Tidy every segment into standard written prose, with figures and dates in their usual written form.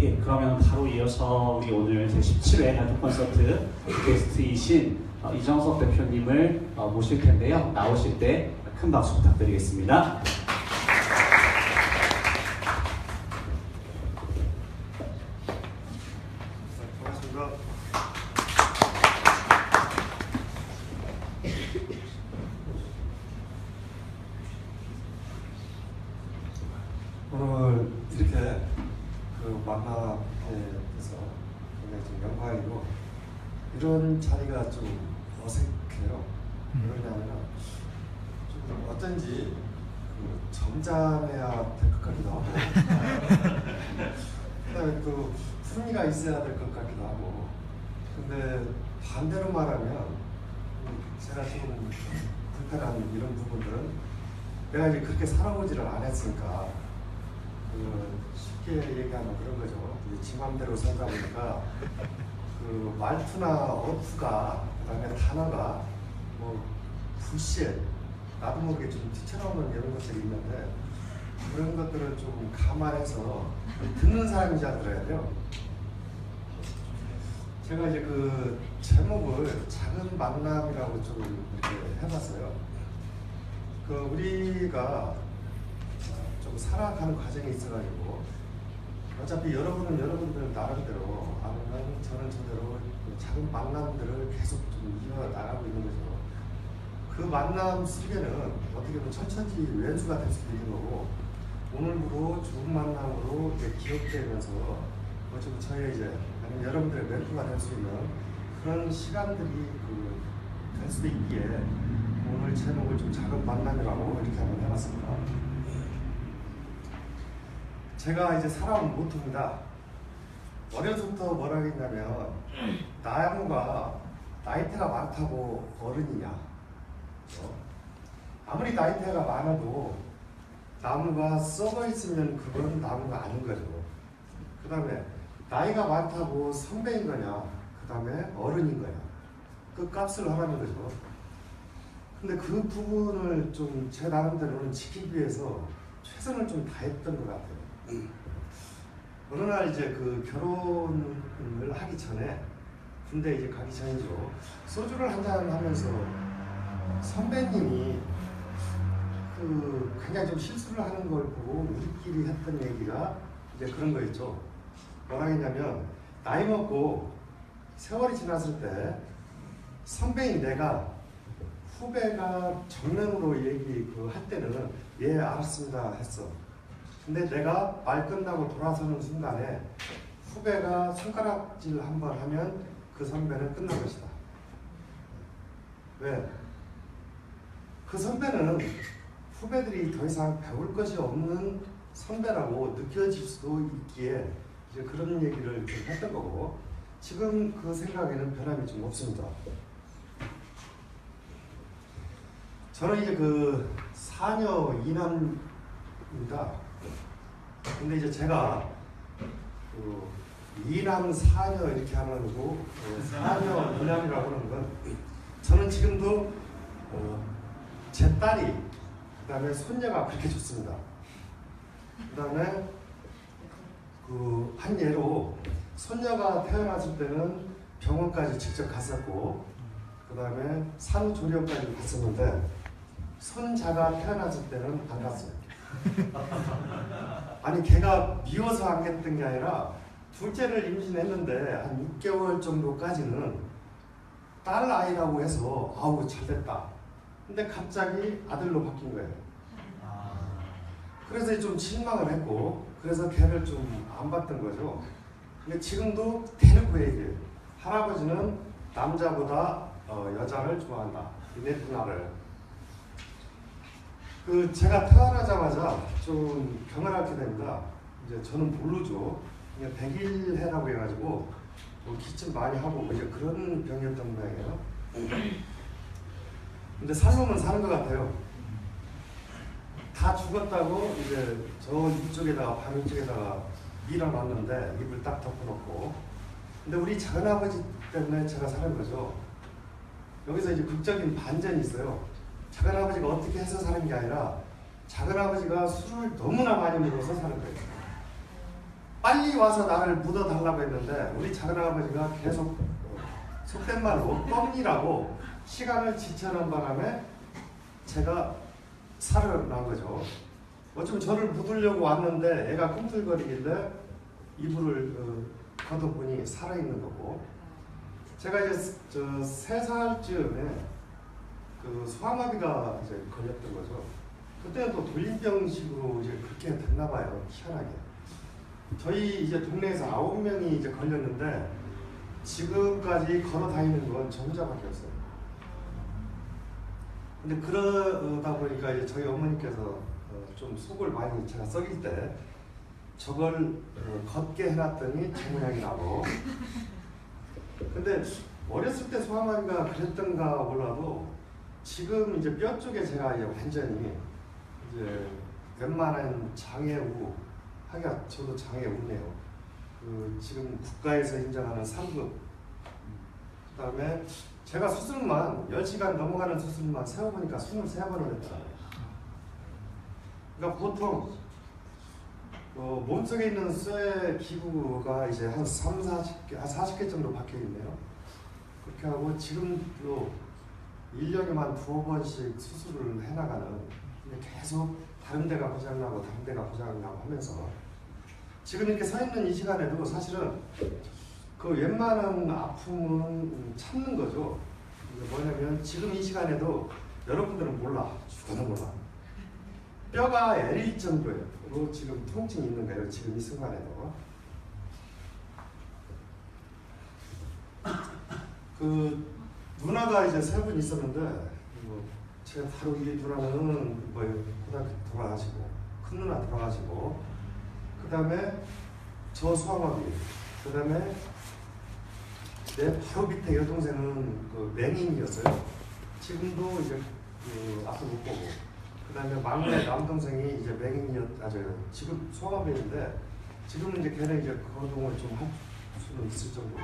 예, 그러면 바로 이어서 우리 오늘 제17회 발표 콘서트 게스트이신 이정석 대표님을 모실 텐데요. 나오실 때 큰 박수 부탁드리겠습니다. 반갑습니다. 오늘 이렇게 만나게 돼서 굉장히 좀 영광이고, 이런 자리가 좀 어색해요. 왜냐하면 좀 어쩐지 점잖아야 될 것 같기도 하고 그다음에 또 품위가 있어야 될 것 같기도 하고, 근데 반대로 말하면 제가 좀 불편한 이런 부분들은 내가 이제 그렇게 살아보지를 않았으니까 쉽게 얘기하면 그런 거죠. 지 맘대로 살다 보니까 말투나 어투가, 그다음에 단어가 부시에 나도 모르게 좀 뛰쳐나오는 이런 것들이 있는데, 그런 것들을 좀 감안해서 듣는 사람이 잘 들어야 돼요. 제가 이제 그 제목을 작은 만남이라고 좀 이렇게 해봤어요. 우리가 좀 살아가는 과정에 있어가지고, 어차피 여러분은 여러분들 나름대로, 아니면 저는 저대로 작은 만남들을 계속 좀 이어나가고 있는 거죠. 그 만남 속에는 어떻게 보면 천천히 왼수가 될 수도 있는 거고, 오늘부로 좋은 만남으로 기억되면서 좀 저희 이제 아니면 여러분들의 멘토가 될 수 있는 그런 시간들이 될 수도 있기에 오늘 제목을 좀 작은 만남이라고 이렇게 한번 해봤습니다. 제가 이제 살아온 모토입니다. 어려서부터 뭐라고 했냐면, 나무가 나이테가 많다고 어른이냐. 아무리 나이테가 많아도 나무가 썩어 있으면 그건 나무가 아닌 거죠. 그 다음에 나이가 많다고 선배인 거냐, 그 다음에 어른인 거냐, 그 값을 하라는 거죠. 근데 그 부분을 좀 제 나름대로는 지키기 위해서 최선을 좀 다했던 것 같아요. 어느 날 이제 결혼을 하기 전에, 군대 이제 가기 전이죠. 소주를 한잔 하면서 선배님이 그냥 좀 실수를 하는 걸 보고 우리끼리 했던 얘기가 이제 그런 거였죠. 뭐라 했냐면, 나이 먹고 세월이 지났을 때 선배인 내가 후배가 정면으로 할 때는 예 알았습니다 했어. 근데 내가 말 끝나고 돌아서는 순간에 후배가 손가락질 한번 하면 그 선배는 끝난 것이다. 왜? 그 선배는 후배들이 더 이상 배울 것이 없는 선배라고 느껴질 수도 있기에 이제 그런 얘기를 좀 했던 거고, 지금 그 생각에는 변함이 좀 없습니다. 저는 이제 사녀 이남입니다. 근데 이제 제가 이남 사녀 이렇게 하는 거고, 사녀 이남이라고 하는 건, 저는 지금도 제 딸이, 그 다음에 손녀가 그렇게 좋습니다. 그 다음에 한 예로, 손녀가 태어났을 때는 병원까지 직접 갔었고, 그 다음에 산후조리원까지 갔었는데, 손자가 태어났을 때는 안 갔어요. 아니, 걔가 미워서 안 갔던 게 아니라, 둘째를 임신했는데 한 6개월 정도까지는 딸 아이라고 해서 아우 잘됐다. 근데 갑자기 아들로 바뀐 거예요. 그래서 좀 실망을 했고, 그래서 걔를 좀 안 봤던 거죠. 근데 지금도 대놓고 얘기해요. 할아버지는 남자보다 여자를 좋아한다. 내 누나를. 제가 태어나자마자 좀 병을 앓게 됩니다. 이제 저는 모르죠. 그냥 백일해라고 해가지고 기침 많이 하고 이제 그런 병이었던 모양이에요. 근데 살로는 사는 것 같아요. 다 죽었다고 이제 저 이쪽에다가 방 이쪽에다가 밀어놨는데 입을 딱 덮어놓고, 근데 우리 작은아버지 때문에 제가 사는 거죠. 여기서 이제 극적인 반전이 있어요. 작은아버지가 어떻게 해서 사는 게 아니라 작은아버지가 술을 너무나 많이 먹어서 사는 거예요. 빨리 와서 나를 묻어달라고 했는데 우리 작은아버지가 계속 속된 말로 껌이라고 시간을 지체하는 바람에 제가 살아난 거죠. 어쩌면 저를 묻으려고 왔는데 애가 꿈틀거리길래 이불을 걷어보니 살아있는 거고, 제가 이제 3살쯤에 그 소아마비가 이제 걸렸던 거죠. 그때는 또 돌림병식으로 이제 그렇게 됐나 봐요. 희한하게. 저희 이제 동네에서 9명이 이제 걸렸는데 지금까지 걸어 다니는 건 저 혼자밖에 없어요. 근데 그러다 보니까 이제 저희 어머니께서 좀 속을 많이 제가 썩일 때 저걸 걷게 해놨더니 제 모양이 나고. 근데 어렸을 때 소아마비가 그랬던가 몰라도 지금 이제 뼈 쪽에 제가 이제 완전히 이제 웬만한 장애우, 하기가 저도 장애우네요. 지금 국가에서 인정하는 3급. 그다음에 제가 수술만 10시간 넘어가는 수술만 세어보니까 23번을 했더라고요. 그러니까 보통 몸속에 있는 쇠 기구가 이제 한 40개, 한 40개 정도 박혀 있네요. 그렇게 하고 지금도 1년에만 2번씩 수술을 해나가는, 계속 다른 데가 고장나고 다른 데가 고장나고 하면서 지금 이렇게 서 있는 이 시간에도 사실은 그 웬만한 아픔은 참는 거죠. 뭐냐면 지금 이 시간에도 여러분들은 몰라, 죽어도 몰라. 뼈가 애릴 정도로 지금 통증이 있는 거예요. 지금 이 순간에도. 그 누나가 이제 3분 있었는데 제가 바로 이 누나는 고등학교 돌아가시고, 큰 누나 돌아가시고, 그 다음에 저 소아마비, 그 다음에 내 바로 밑에 여동생은 그 맹인이었어요. 지금도 이제 앞을 못 보고, 그 다음에 막내 남동생이 이제 지금 소아마비인데 지금은 이제 걔는 이제 거동을 좀 할 수는 있을 정도로.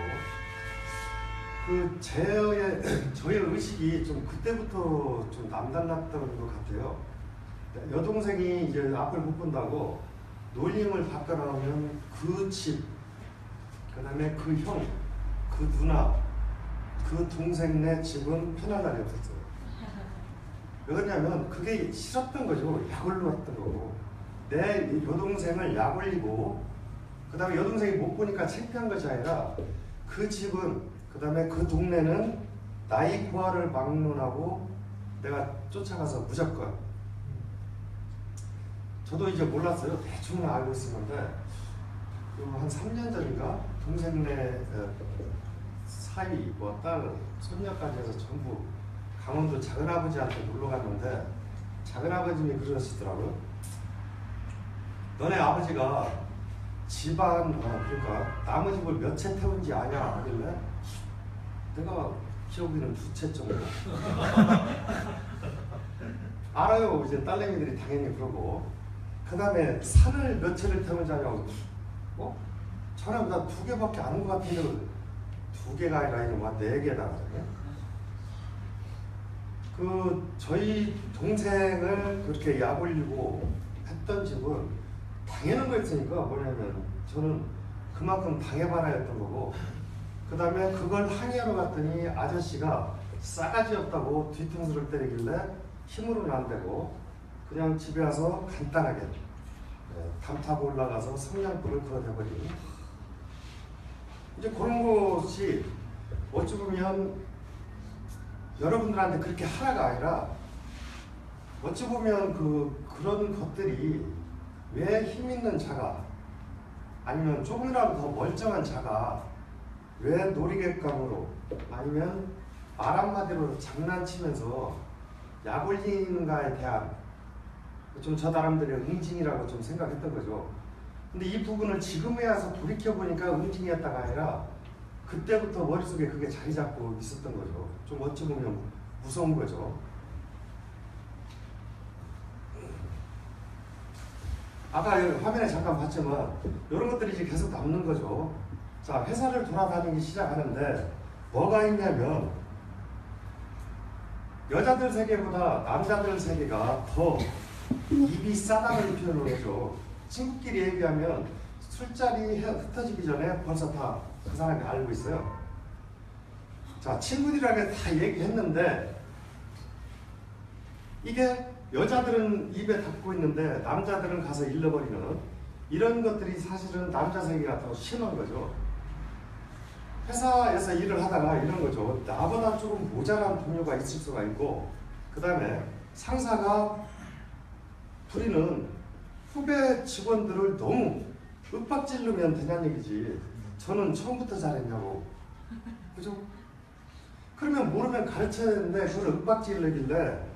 저의 의식이 좀 그때부터 좀 남달랐던 것 같아요. 여동생이 이제 앞을 못 본다고 놀림을 받고 나오면 그 집, 그 다음에 그 형, 그 누나, 그 동생네 집은 편할 날이 없었어요. 왜 그러냐면 그게 싫었던 거죠. 약 올렸던 거고. 내 여동생을 약 올리고, 그 다음에 여동생이 못 보니까 창피한 것이 아니라 그 집은, 그 다음에 그 동네는 나이 고하를 막론하고 내가 쫓아가서 무조건. 저도 이제 몰랐어요. 대충은 알고 있었는데 한 3년 전인가 동생네 사위, 딸, 손녀까지 해서 전부 강원도 작은아버지한테 놀러 갔는데 작은아버님이 그러시더라고요. 너네 아버지가 집안, 그러니까 나머집을 몇 채 태운지 아냐 하길래 내가 기억에는 2채 정도. 알아요. 이제 딸내미들이 당연히 그러고. 그 다음에 산을 몇 채를 태운지 아냐고. 저는 나 2개밖에 안 온 것 같은데 2개가 아니라 이런 거 4개다. 저희 동생을 그렇게 약 올리고 했던 집은 당연한 거였으니까 뭐냐면 저는 그만큼 당해봐라였던 거고, 그 다음에 그걸 항의하러 갔더니 아저씨가 싸가지 없다고 뒤통수를 때리길래 힘으로는 안 되고 그냥 집에 와서 간단하게 담 타고 올라가서 성냥불을 끌어대버리니, 이제 그런 것이 어찌 보면 여러분들한테 그렇게 하라가 아니라 어찌 보면 그런 것들이 왜 힘 있는 자가, 아니면 조금이라도 더 멀쩡한 자가 왜 놀이객감으로, 아니면 말 한마디로 장난치면서 약 올리는가에 대한 좀 저 사람들의 응징이라고 좀 생각했던 거죠. 근데 이 부분을 지금에 와서 돌이켜보니까 응징이었다가 아니라 그때부터 머릿속에 그게 자리 잡고 있었던 거죠. 좀 어찌 보면 무서운 거죠. 아까 화면에 잠깐 봤지만 이런 것들이 이제 계속 남는 거죠. 자, 회사를 돌아다니기 시작하는데 뭐가 있냐면 여자들 세계보다 남자들 세계가 더 입이 싸다는 표현을 하죠. 친구끼리 얘기하면 술자리 흩어지기 전에 벌써 다 그 사람이 알고 있어요. 자, 친구들이랑 다 얘기했는데 이게 여자들은 입에 닫고 있는데 남자들은 가서 잃어버리는 이런 것들이 사실은 남자 세계가 더 심한 거죠. 회사에서 일을 하다가 이런 거죠. 나보다 조금 모자란 동료가 있을 수가 있고, 그 다음에 상사가 부리는 후배 직원들을 너무 윽박지르면 되냐는 얘기지. 저는 처음부터 잘했냐고. 그죠? 그러면 모르면 가르쳐야 되는데 그걸 윽박지르길래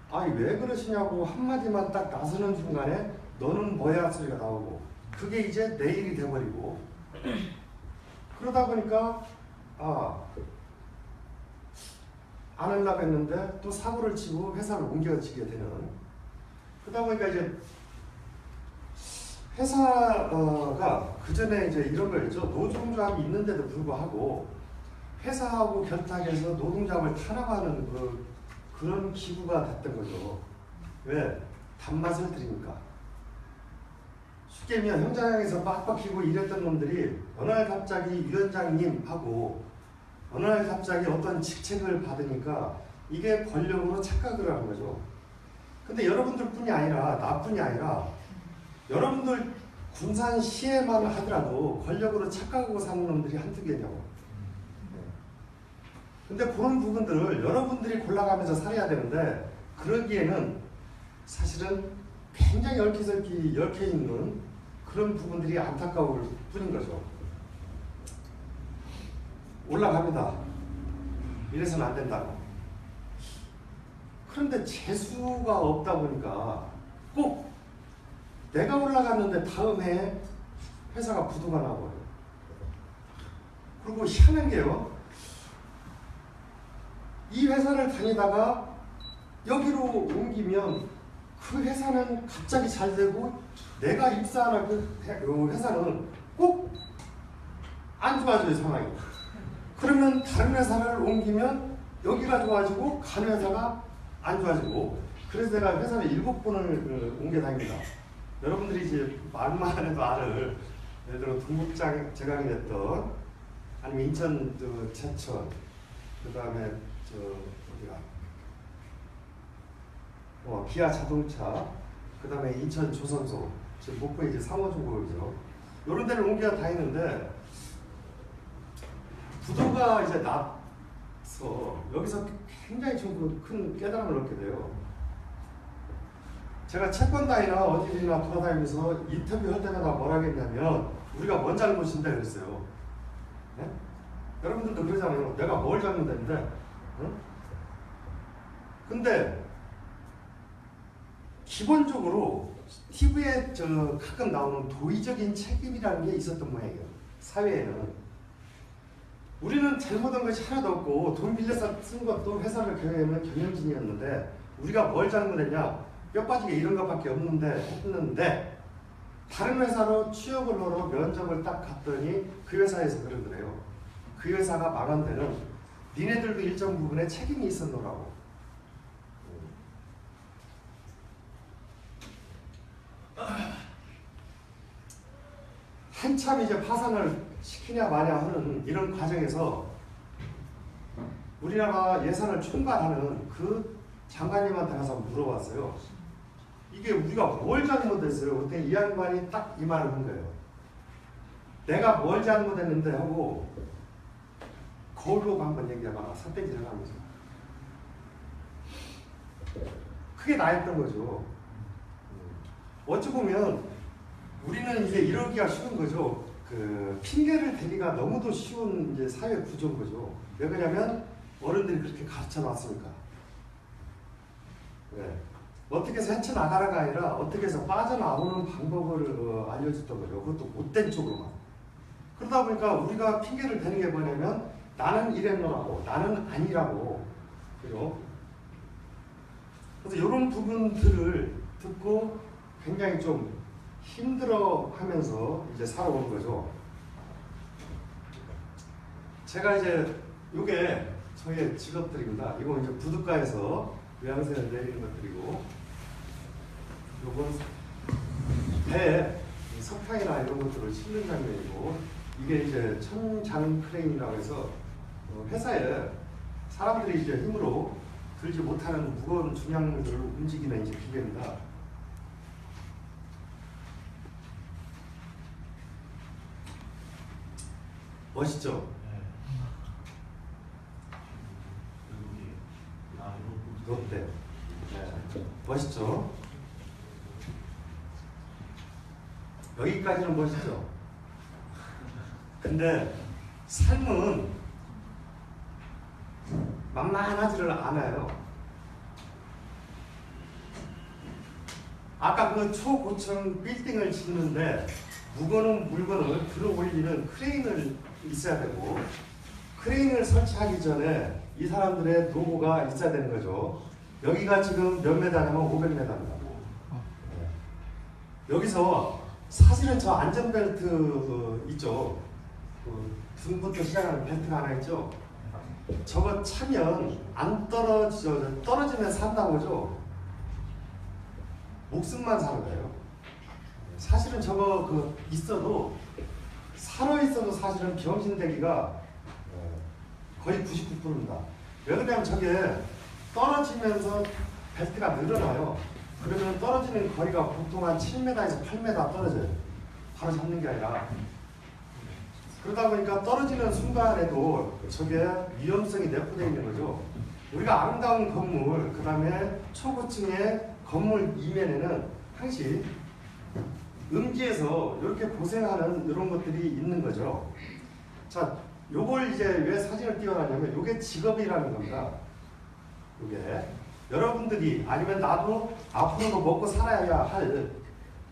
아니 왜 그러시냐고 한마디만 딱 나서는 순간에 너는 뭐야 소리가 나오고, 그게 이제 내 일이 돼버리고, 그러다 보니까 안 하려고 했는데 또 사고를 치고 회사를 옮겨지게 되는, 그러다 보니까 이제 회사가 그 전에 이제 이런 거였죠. 노동조합이 있는데도 불구하고 회사하고 결탁해서 노동조합을 탄압하는 그런 기구가 됐던 거죠. 왜? 단맛을 들이니까. 쉽게 얘기하면 현장에서 빡빡히고 이랬던 놈들이 어느 날 갑자기 위원장님하고 어느 날 갑자기 어떤 직책을 받으니까 이게 권력으로 착각을 하는 거죠. 근데 여러분들뿐이 아니라 나뿐이 아니라 여러분들 군산시에만 하더라도 권력으로 착각하고 사는 놈들이 한두 개냐고. 근데 그런 부분들을 여러분들이 골라가면서 살아야 되는데 그러기에는 사실은 굉장히 얽혀있는 그런 부분들이 안타까울 뿐인 거죠. 올라갑니다. 이래서는 안 된다고. 그런데 재수가 없다 보니까 꼭 내가 올라갔는데 다음 해에 회사가 부도가 나버려요. 그리고 희한한 게요. 이 회사를 다니다가 여기로 옮기면 그 회사는 갑자기 잘 되고 내가 입사하는 그 회사는 꼭 안 좋아져요, 상황이. 그러면 다른 회사를 옮기면 여기가 좋아지고 간 회사가 안 좋아지고, 그래서 내가 회사를 7번을 옮겨 다닙니다. 여러분들이 이제 말만 해도 알을, 예를 들어 동북장 제강이 됐던, 아니면 인천 제천, 그 다음에 기아 자동차, 그 다음에 인천 조선소, 지금 목포에 이제 상호중공업이죠. 이런 데를 옮겨 다니는데 부도가 이제 나서 여기서 굉장히 좀 큰 깨달음을 얻게 돼요. 제가 채권단이나 어디나 돌아다니면서 인터뷰 할 때마다 뭐라 했냐면 우리가 뭔 잘못인데 그랬어요. 네? 여러분들도 그러잖아요. 내가 뭘 잘못했는데. 응? 근데 기본적으로 TV에 가끔 나오는 도의적인 책임이라는 게 있었던 모양이에요. 사회에는. 우리는 잘못한 것이 하나도 없고 돈 빌려서 쓴 것도 회사를 경영하면 경영진이었는데 우리가 뭘 잘못했냐? 뼈 빠지게 이런 것밖에 없는데 다른 회사로 취업을 하러 면접을 딱 갔더니 그 회사에서 그러더래요. 그 회사가 망한 데는 니네들도 일정 부분에 책임이 있었노라고. 한참 이제 파산을 시키냐 마냐 하는 이런 과정에서 우리나라 예산을 총괄하는 그 장관님한테 가서 물어봤어요. 이게 우리가 뭘 잘못했어요? 그때 이 양반이 딱 이 말을 한 거예요. 내가 뭘 잘못했는데 하고 거울로 한번 얘기해봐. 삿대질을 하면서. 그게 나였던 거죠. 어찌 보면 우리는 이제 이러기가 쉬운 거죠. 그 핑계를 대기가 너무도 쉬운 이제 사회 구조인 거죠. 왜 그러냐면 어른들이 그렇게 가르쳐 놨으니까. 네. 어떻게 해서 헤쳐나가라가 아니라 어떻게 해서 빠져나오는 방법을 알려줬던 거죠. 그것도 못된 쪽으로만. 그러다 보니까 우리가 핑계를 대는 게 뭐냐면 나는 이랬노라고, 나는 아니라고. 그죠? 그래서 이런 부분들을 듣고 굉장히 좀 힘들어 하면서 이제 살아온 거죠. 제가 이제 요게 저희의 직업들입니다. 이거 이제 부둣가에서 외항세를 내리는 것들이고, 요건 배에 석탄이나 이런 것들을 싣는 장면이고, 이게 이제 천장 크레인이라고 해서 회사에 사람들이 이제 힘으로 들지 못하는 무거운 중량들을 움직이는 이제 기계입니다. 멋있죠? 롯데. 네. 멋있죠? 여기까지는 멋있죠? 근데 삶은 만만하지를 않아요. 아까 그 초고층 빌딩을 짓는데 무거운 물건을 들어 올리는 크레인을 있어야 되고, 크레인을 설치하기 전에 이 사람들의 노고가 있어야 되는 거죠. 여기가 지금 몇 메다냐면 500m입니다. 여기서 사실은 저 안전벨트 있죠. 등부터 시작하는 벨트가 하나 있죠. 저거 차면 안 떨어지면 산다고 하죠. 목숨만 사는 거예요. 사실은 저거 있어도 살아 있어도 사실은 병신되기가 거의 99%입니다. 왜 그러냐면 저게 떨어지면서 벨트가 늘어나요. 그러면 떨어지는 거리가 보통 한 7m에서 8m 떨어져요. 바로 잡는 게 아니라. 그러다 보니까 떨어지는 순간에도 저게 위험성이 내포되어 있는 거죠. 우리가 아름다운 건물, 그 다음에 초고층의 건물 이면에는 항시 음지에서 이렇게 고생하는 이런 것들이 있는 거죠. 자, 요걸 이제 왜 사진을 띄워놨냐면 요게 직업이라는 겁니다. 요게 여러분들이 아니면 나도 앞으로도 먹고 살아야 할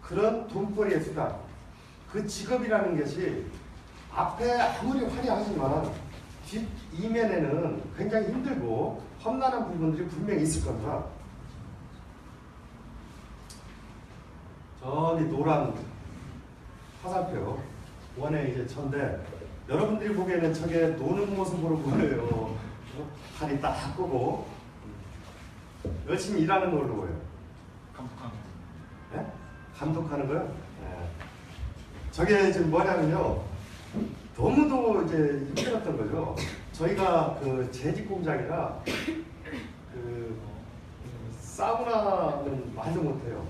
그런 돈벌이의 수단, 그 직업이라는 것이 앞에 아무리 화려하지만 뒷 이면에는 굉장히 힘들고 험난한 부분들이 분명히 있을 겁니다. 저기 노란 화살표 원에 이제 전데 여러분들이 보기에는 저게 노는 모습으로 보여요. 다리 딱 끄고 열심히 일하는 걸로 보여요. 감독하는 네? 감독하는 거요? 네. 저게 지금 뭐냐면요. 너무도 이제 힘들었던 거죠. 저희가 그 재직 공장이라 그 사우나는 말도 못해요.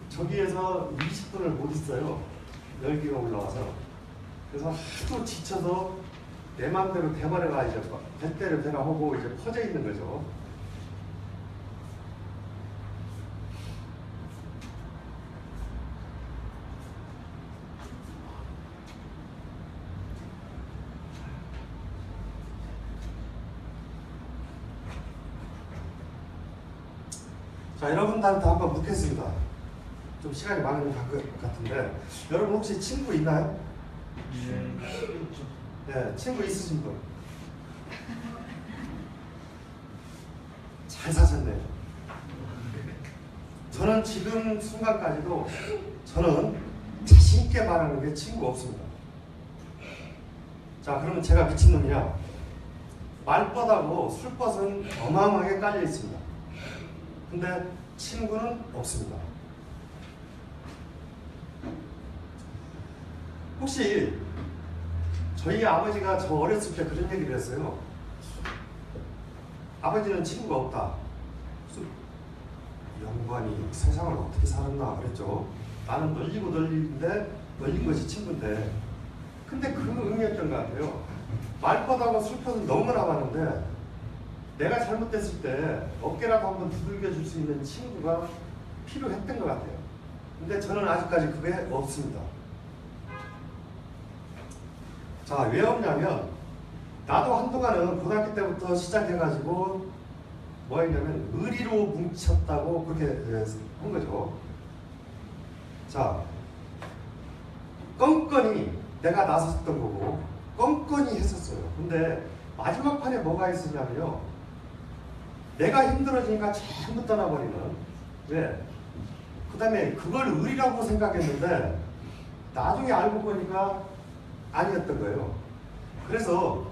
저기에서 20분을 못 있어요. 열기가 올라와서. 그래서 하도 지쳐서 내 마음대로 대버려가 이제 뱃대로 대라 하고 이제 퍼져 있는 거죠. 자, 여러분들한테 한번 묻겠습니다. 좀 시간이 많은 것 같은데, 여러분 혹시 친구 있나요? 네, 친구 있으신 분? 잘 사셨네요. 저는 지금 순간까지도 저는 자신있게 말하는 게 친구 없습니다. 자, 그러면 제가 미친놈이냐? 말벗하고 술벗은 어마어마하게 깔려 있습니다. 근데 친구는 없습니다. 혹시 저희 아버지가 저 어렸을 때 그런 얘기를 했어요. 아버지는 친구가 없다. 영관이 세상을 어떻게 살았나 그랬죠. 나는 널리고 널리는데 널린 것이 친구인데. 근데 그 의미였던 것 같아요. 말벗하고 술벗은 너무나 많은데 내가 잘못됐을 때 어깨라도 한번 두들겨 줄 수 있는 친구가 필요했던 것 같아요. 근데 저는 아직까지 그게 없습니다. 자, 왜 없냐면 나도 한동안은 고등학교 때부터 시작해가지고 뭐 했냐면 의리로 뭉쳤다고 그렇게 한 거죠. 자, 껌껌이 내가 나섰던 거고 껌껌이 했었어요. 근데 마지막 판에 뭐가 있었냐면요. 내가 힘들어지니까 전부 떠나버리는. 왜? 그 다음에 그걸 의리라고 생각했는데 나중에 알고 보니까 아니었던 거예요. 그래서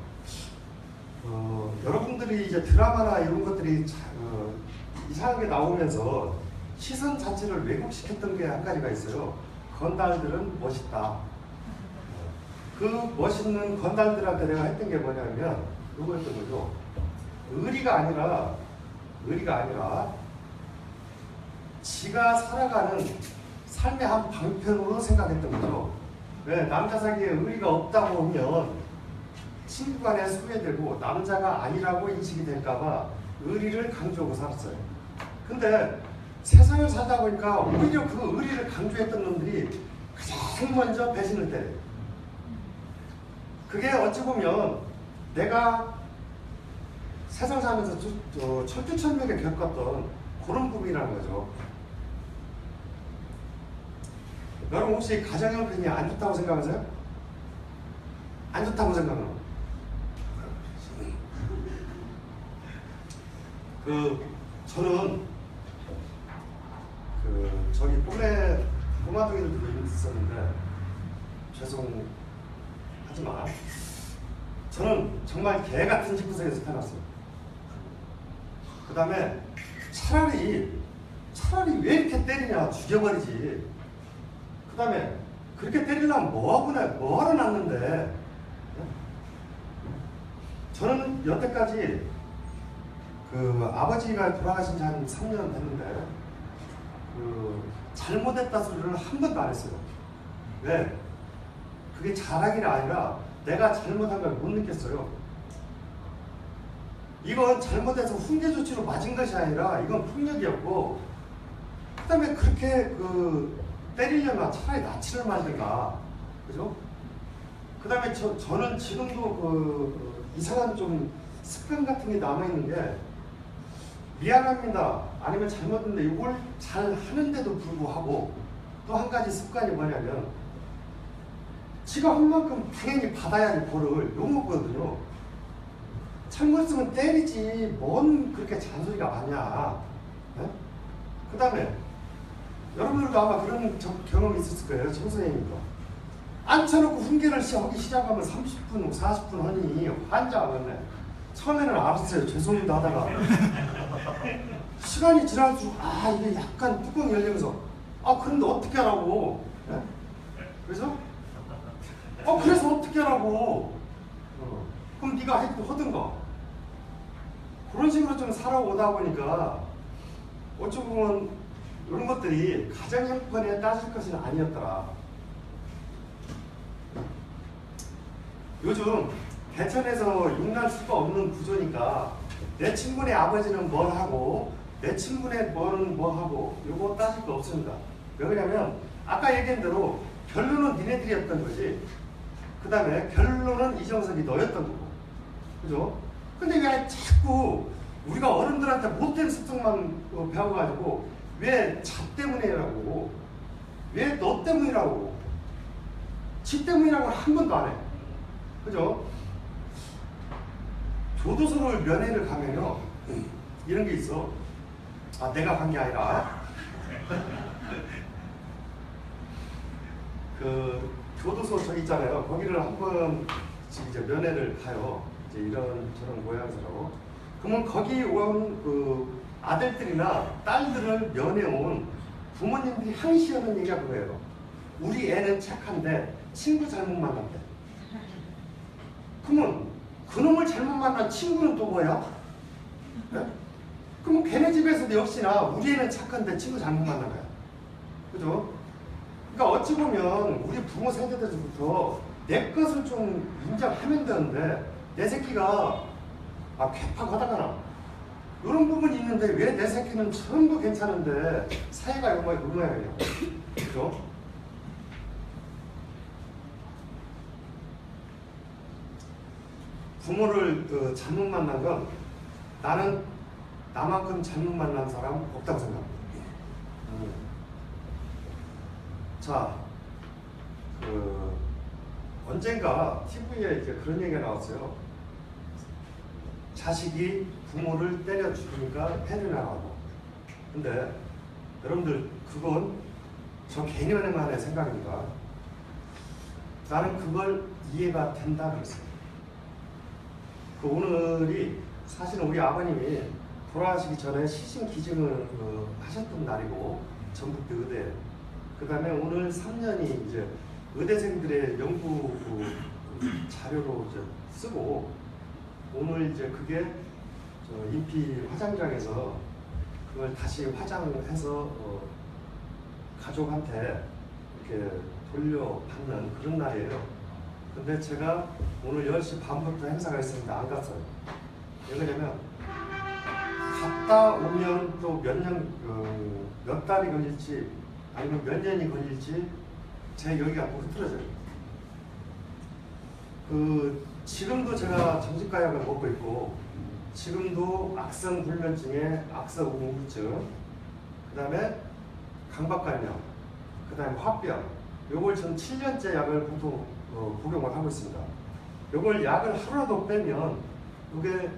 여러분들이 이제 드라마나 이런 것들이 이상하게 나오면서 시선 자체를 왜곡시켰던 게 한 가지가 있어요. 건달들은 멋있다. 그 멋있는 건달들한테 내가 했던 게 뭐냐면 이거였던 거죠. 의리가 아니라 지가 살아가는 삶의 한 방편으로 생각했던 거죠. 왜 남자 사이에 의리가 없다고 하면 친구 간에 소외되고 남자가 아니라고 인식이 될까봐 의리를 강조하고 살았어요. 근데 세상을 살다 보니까 오히려 그 의리를 강조했던 놈들이 가장 먼저 배신을 때려요. 그게 어찌 보면 내가 세상 살면서 철두철미하게 겪었던 그런 부분이라는 거죠. 여러분 혹시 가정형편이 안 좋다고 생각하세요? 안 좋다고 생각하는 저는 저기 꼬마둥이들도 있었는데 죄송하지만 저는 정말 개 같은 집구석에서 태어났어요. 그 다음에 차라리 왜 이렇게 때리냐, 죽여버리지. 그 다음에 그렇게 때리려면 뭐하러 낳는데. 저는 여태까지 아버지가 돌아가신 지 한 3년 됐는데 잘못했다 소리를 한 번도 안 했어요. 왜? 그게 자랑이라 아니라 내가 잘못한 걸 못 느꼈어요. 이건 잘못해서 훈계 조치로 맞은 것이 아니라 이건 폭력이었고, 그 다음에 그렇게 때리려면 차라리 나치를 말든가, 그죠? 그 다음에 저는 지금도 이상한 좀 습관 같은 게 남아있는 게, 미안합니다, 아니면 잘못했는데 이걸 잘 하는데도 불구하고 또 한 가지 습관이 뭐냐면, 지가 한 만큼 당연히 받아야 할 벌을 욕먹거든요. 잘못했으면 때리지 뭔 그렇게 잔소리가 많냐. 그 다음에 여러분들도 아마 그런 경험이 있었을 거예요. 청소년이니까 앉혀놓고 훈계를 하기 시작하면 30분, 40분 하니 환장하겠네. 처음에는 알았어요. 죄송합니다 하다가 시간이 지날수록 이게 약간 뚜껑이 열리면서 그런데 어떻게 하라고. 그래서 그래서 어떻게 하라고. 그럼 네가 하든가. 그런 식으로 좀 살아오다 보니까 어찌 보면 이런 것들이 가정 형편에 따질 것은 아니었더라. 요즘 개천에서 용날 수가 없는 구조니까 내 친구네 아버지는 뭘 하고 내 친구네 뭐는 뭐 하고 요거 따질 거 없습니다. 왜 그러냐면 아까 얘기한 대로 결론은 니네들이었던 거지, 그 다음에 결론은 이정석이 너였던 거고, 그죠? 근데 왜 자꾸 우리가 어른들한테 못된 습성만 배워가지고 왜 자 때문이라고, 왜 너 때문이라고, 지 때문이라고 한 번도 안 해. 그죠? 교도소를 면회를 가면요, 이런 게 있어. 내가 간 게 아니라 교도소 저 있잖아요. 거기를 한번 이제 면회를 가요. 이제 이런 저런 모양새로. 그러면 거기 온 아들들이나 딸들을 면회 온 부모님들이 항시 하는 얘기가 그거예요. 우리 애는 착한데 친구 잘못 만났대. 그러면 그놈을 잘못 만난 친구는 또 뭐야? 네? 그럼 걔네 집에서도 역시나 우리 애는 착한데 친구 잘못 만난 거야. 그죠? 그러니까 어찌 보면 우리 부모 세대들부터 내 것을 좀 인정하면 되는데, 내 새끼가 괴팍하다거나 이런 부분이 있는데 왜 내 새끼는 전부 괜찮은데 사이가 요 모양이에요. 그죠? 부모를 잘못 만난 건 나는 나만큼 잘못 만난 사람 없다고 생각합니다. 자, 언젠가 TV에 이제 그런 얘기가 나왔어요. 자식이 부모를 때려 죽으니까 패를 나가고. 근데 여러분들, 그건 저 개념만의 생각입니다. 나는 그걸 이해가 된다 그랬어요. 오늘이 사실은 우리 아버님이 돌아가시기 전에 시신 기증을 하셨던 날이고, 전북대 의대. 그 다음에 오늘 3년이 이제 의대생들의 연구 자료로 이제 쓰고, 오늘 이제 그게 저 인피 화장장에서 그걸 다시 화장해서 가족한테 이렇게 돌려받는 그런 날이에요. 근데 제가 오늘 10시 반부터 행사가 있으니까 안 갔어요. 왜 그러냐면 갔다 오면 또 몇 달이 걸릴지 아니면 몇 년이 걸릴지 제 여기가 또 흐트러져요. 지금도 제가 정신과약을 먹고 있고, 지금도 악성 불면증에 악성 우울증, 그 다음에 강박관념, 그 다음에 화병, 요걸 전 7년째 약을 보통 복용을 하고 있습니다. 요걸 약을 하루라도 빼면 이게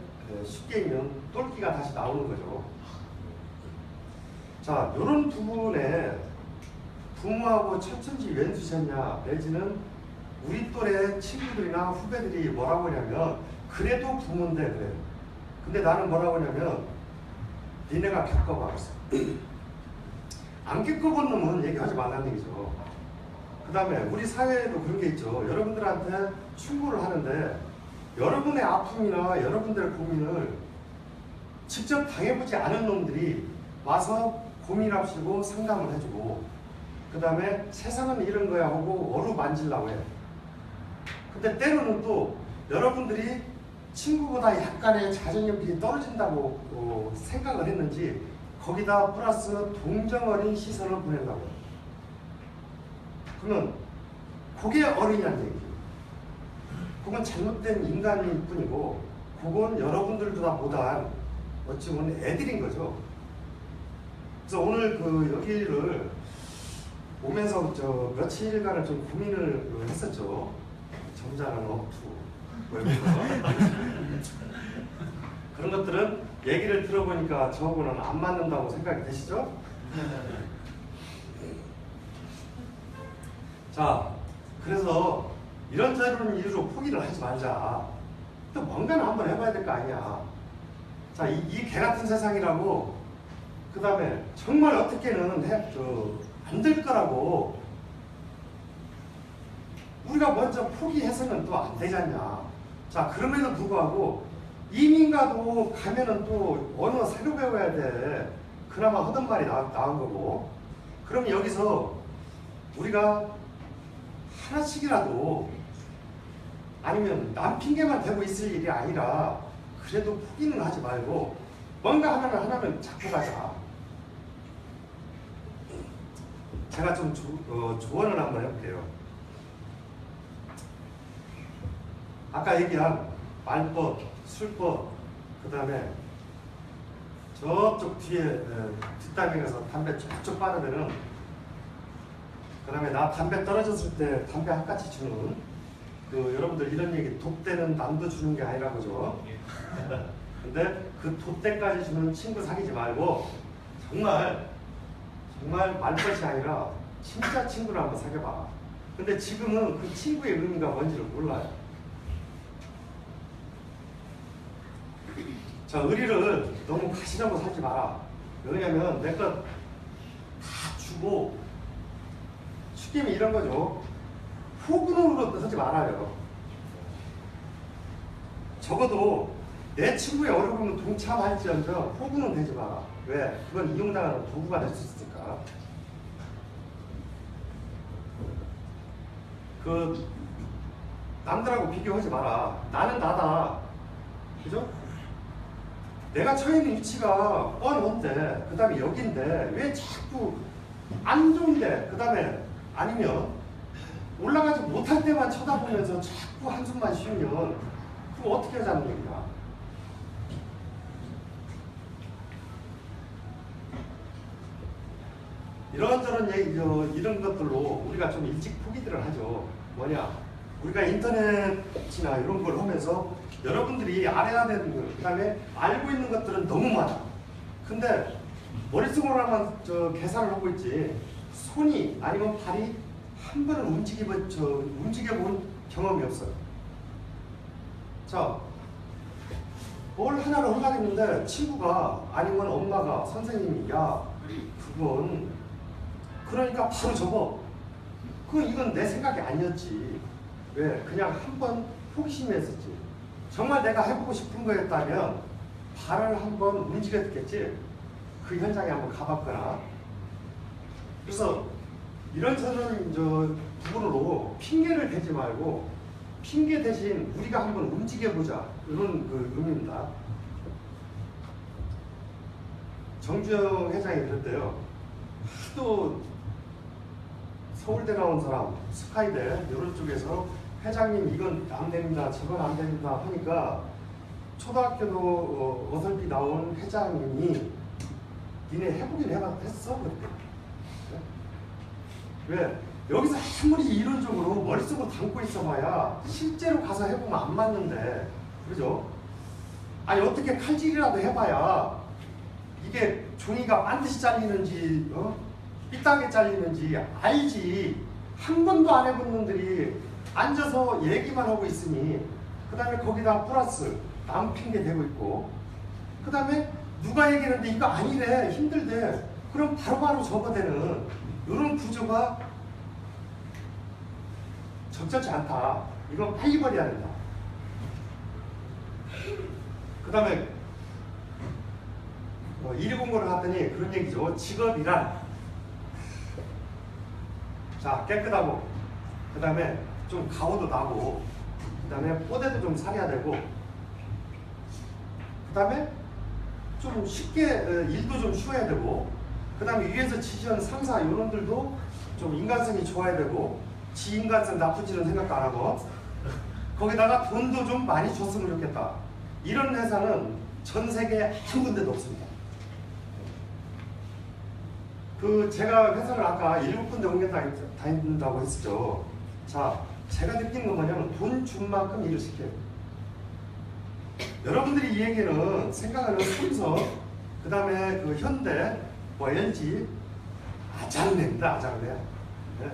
쉽게 얘기하면 똘끼가 다시 나오는 거죠. 자, 요런 부분에 부모하고 천천지 왼수셨냐 내지는 우리 또래 친구들이나 후배들이 뭐라고 하냐면 그래도 부모인데 그래. 근데 나는 뭐라고 하냐면 니네가 겪어봐. 안 겪어본 놈은 얘기하지 말라는 얘기죠. 그 다음에 우리 사회에도 그런 게 있죠. 여러분들한테 충고를 하는데 여러분의 아픔이나 여러분들의 고민을 직접 당해보지 않은 놈들이 와서 고민합시고 상담을 해주고, 그 다음에 세상은 이런 거야 하고 어루만지려고 해. 근데 때로는 또 여러분들이 친구보다 약간의 자존감이 떨어진다고 생각을 했는지 거기다 플러스 동정 어린 시선을 보낸다고 해요. 그러면 그게 어린이란 얘기죠. 그건 잘못된 인간일 뿐이고, 그건 여러분들도 다 못한 어찌 보면 애들인 거죠. 그래서 오늘 여기를 오면서 며칠간을 좀 고민을 했었죠. 점잖은 어투 그런 것들은 얘기를 들어보니까 저하고는 안 맞는다고 생각이 되시죠? 자, 그래서 이런저런 이유로 포기를 하지 말자. 또 뭔가는 한번 해봐야 될 거 아니야. 자, 이 개같은 세상이라고, 그 다음에 정말 어떻게는 안 될 거라고 우리가 먼저 포기해서는 또 안 되잖냐. 자, 그럼에도 불구하고 이민가도 가면은 또 언어 새로 배워야 돼. 그나마 하던 말이 나은 거고. 그럼 여기서 우리가 하나씩이라도, 아니면 남 핑계만 대고 있을 일이 아니라 그래도 포기는 하지 말고 뭔가 하나는 잡고 가자. 제가 좀 조언을 한번 해볼게요. 아까 얘기한 말벗, 술벗, 그 다음에 저쪽 뒤에 뒷담에 가서 담배 쭉쭉 빠르면은, 그 다음에 나 담배 떨어졌을 때 담배 한 가지 주는 여러분들 이런 얘기, 돛대는 남도 주는 게 아니라 그죠? 근데 그 돛대까지 주는 친구 사귀지 말고 정말 말벗이 아니라 진짜 친구를 한번 사귀어봐. 근데 지금은 그 친구의 의미가 뭔지를 몰라요. 자, 의리를 너무 가시라고 살지 마라. 왜냐면 내 것 다 주고, 쉽게 얘기하면 이런 거죠. 호구로 하지 말아요. 적어도 내 친구의 어려움은 동참할지언정 호구는 되지 마라. 왜? 그건 이용당하는 도구가 될 수 있으니까. 남들하고 비교하지 마라. 나는 나다. 그죠? 내가 처해 있는 위치가 뻔한데, 그 다음에 여긴데 왜 자꾸 안 좋은데, 그 다음에 아니면 올라가지 못할 때만 쳐다보면서 자꾸 한숨만 쉬면 그거 어떻게 하자는 얘기야. 이런저런 얘기, 이런 것들로 우리가 좀 일찍 포기들을 하죠. 뭐냐, 우리가 인터넷이나 이런 걸 하면서 여러분들이 알아야 되는 거, 그 다음에 알고 있는 것들은 너무 많아. 근데 머릿속으로만 계산을 하고 있지, 손이 아니면 발이 한 번은 움직여본 경험이 없어요. 자, 뭘 하나를 하려고 친구가 아니면 엄마가, 선생님이, 야, 그건 그러니까 바로 접어. 이건 내 생각이 아니었지. 왜? 그냥 한번 호기심이 했었지. 정말 내가 해보고 싶은 거였다면 발을 한번 움직였겠지. 그 현장에 한번 가봤거나. 그래서 이런저런 부분으로 핑계를 대지 말고 핑계 대신 우리가 한번 움직여보자. 이런 그 의미입니다. 정주영 회장이 그랬대요. 하도 서울대 나온 사람, 스카이대 이런 쪽에서 회장님 이건 안 됩니다, 저건 안 됩니다 하니까 초등학교도 어설피 나온 회장님이 니네 해보긴 했어? 그랬대. 왜? 여기서 아무리 이론적으로 머릿속으로 담고 있어봐야 실제로 가서 해보면 안 맞는데, 그죠? 아니 어떻게 칼질이라도 해봐야 이게 종이가 반드시 잘리는지 삐딱하게 잘리는지 알지. 한 번도 안 해본 놈들이 앉아서 얘기만 하고 있으니 그 다음에 거기다 플러스 남 핑계 대고 있고 그 다음에 누가 얘기하는데 이거 아니래 힘들대 그럼 바로바로 접어대는 이런 구조가 적절치 않다. 이건 빨리 버려야 된다. 그 다음에 1위 공고를 갔더니 그런 얘기죠. 직업이란 자 깨끗하고 그 다음에 좀 가오도 나고 그 다음에 뽀대도 좀 살해야 되고 그 다음에 좀 쉽게 일도 좀 쉬워야 되고 그 다음에 위에서 지시하는 상사 요런들도 좀 인간성이 좋아야 되고 지 인간성 나쁘지는 생각도 안 하고 거기다가 돈도 좀 많이 줬으면 좋겠다. 이런 회사는 전 세계에 한 군데도 없습니다. 제가 회사를 아까 7군데 옮겨 다닌다고 했었죠. 자, 제가 느낀 건 뭐냐면 돈 준 만큼 일을 시켜요. 여러분들이 이 얘기는 생각하는 삼성, 그 다음에 그 현대, LG, 아장래입니다. 아장래. 네.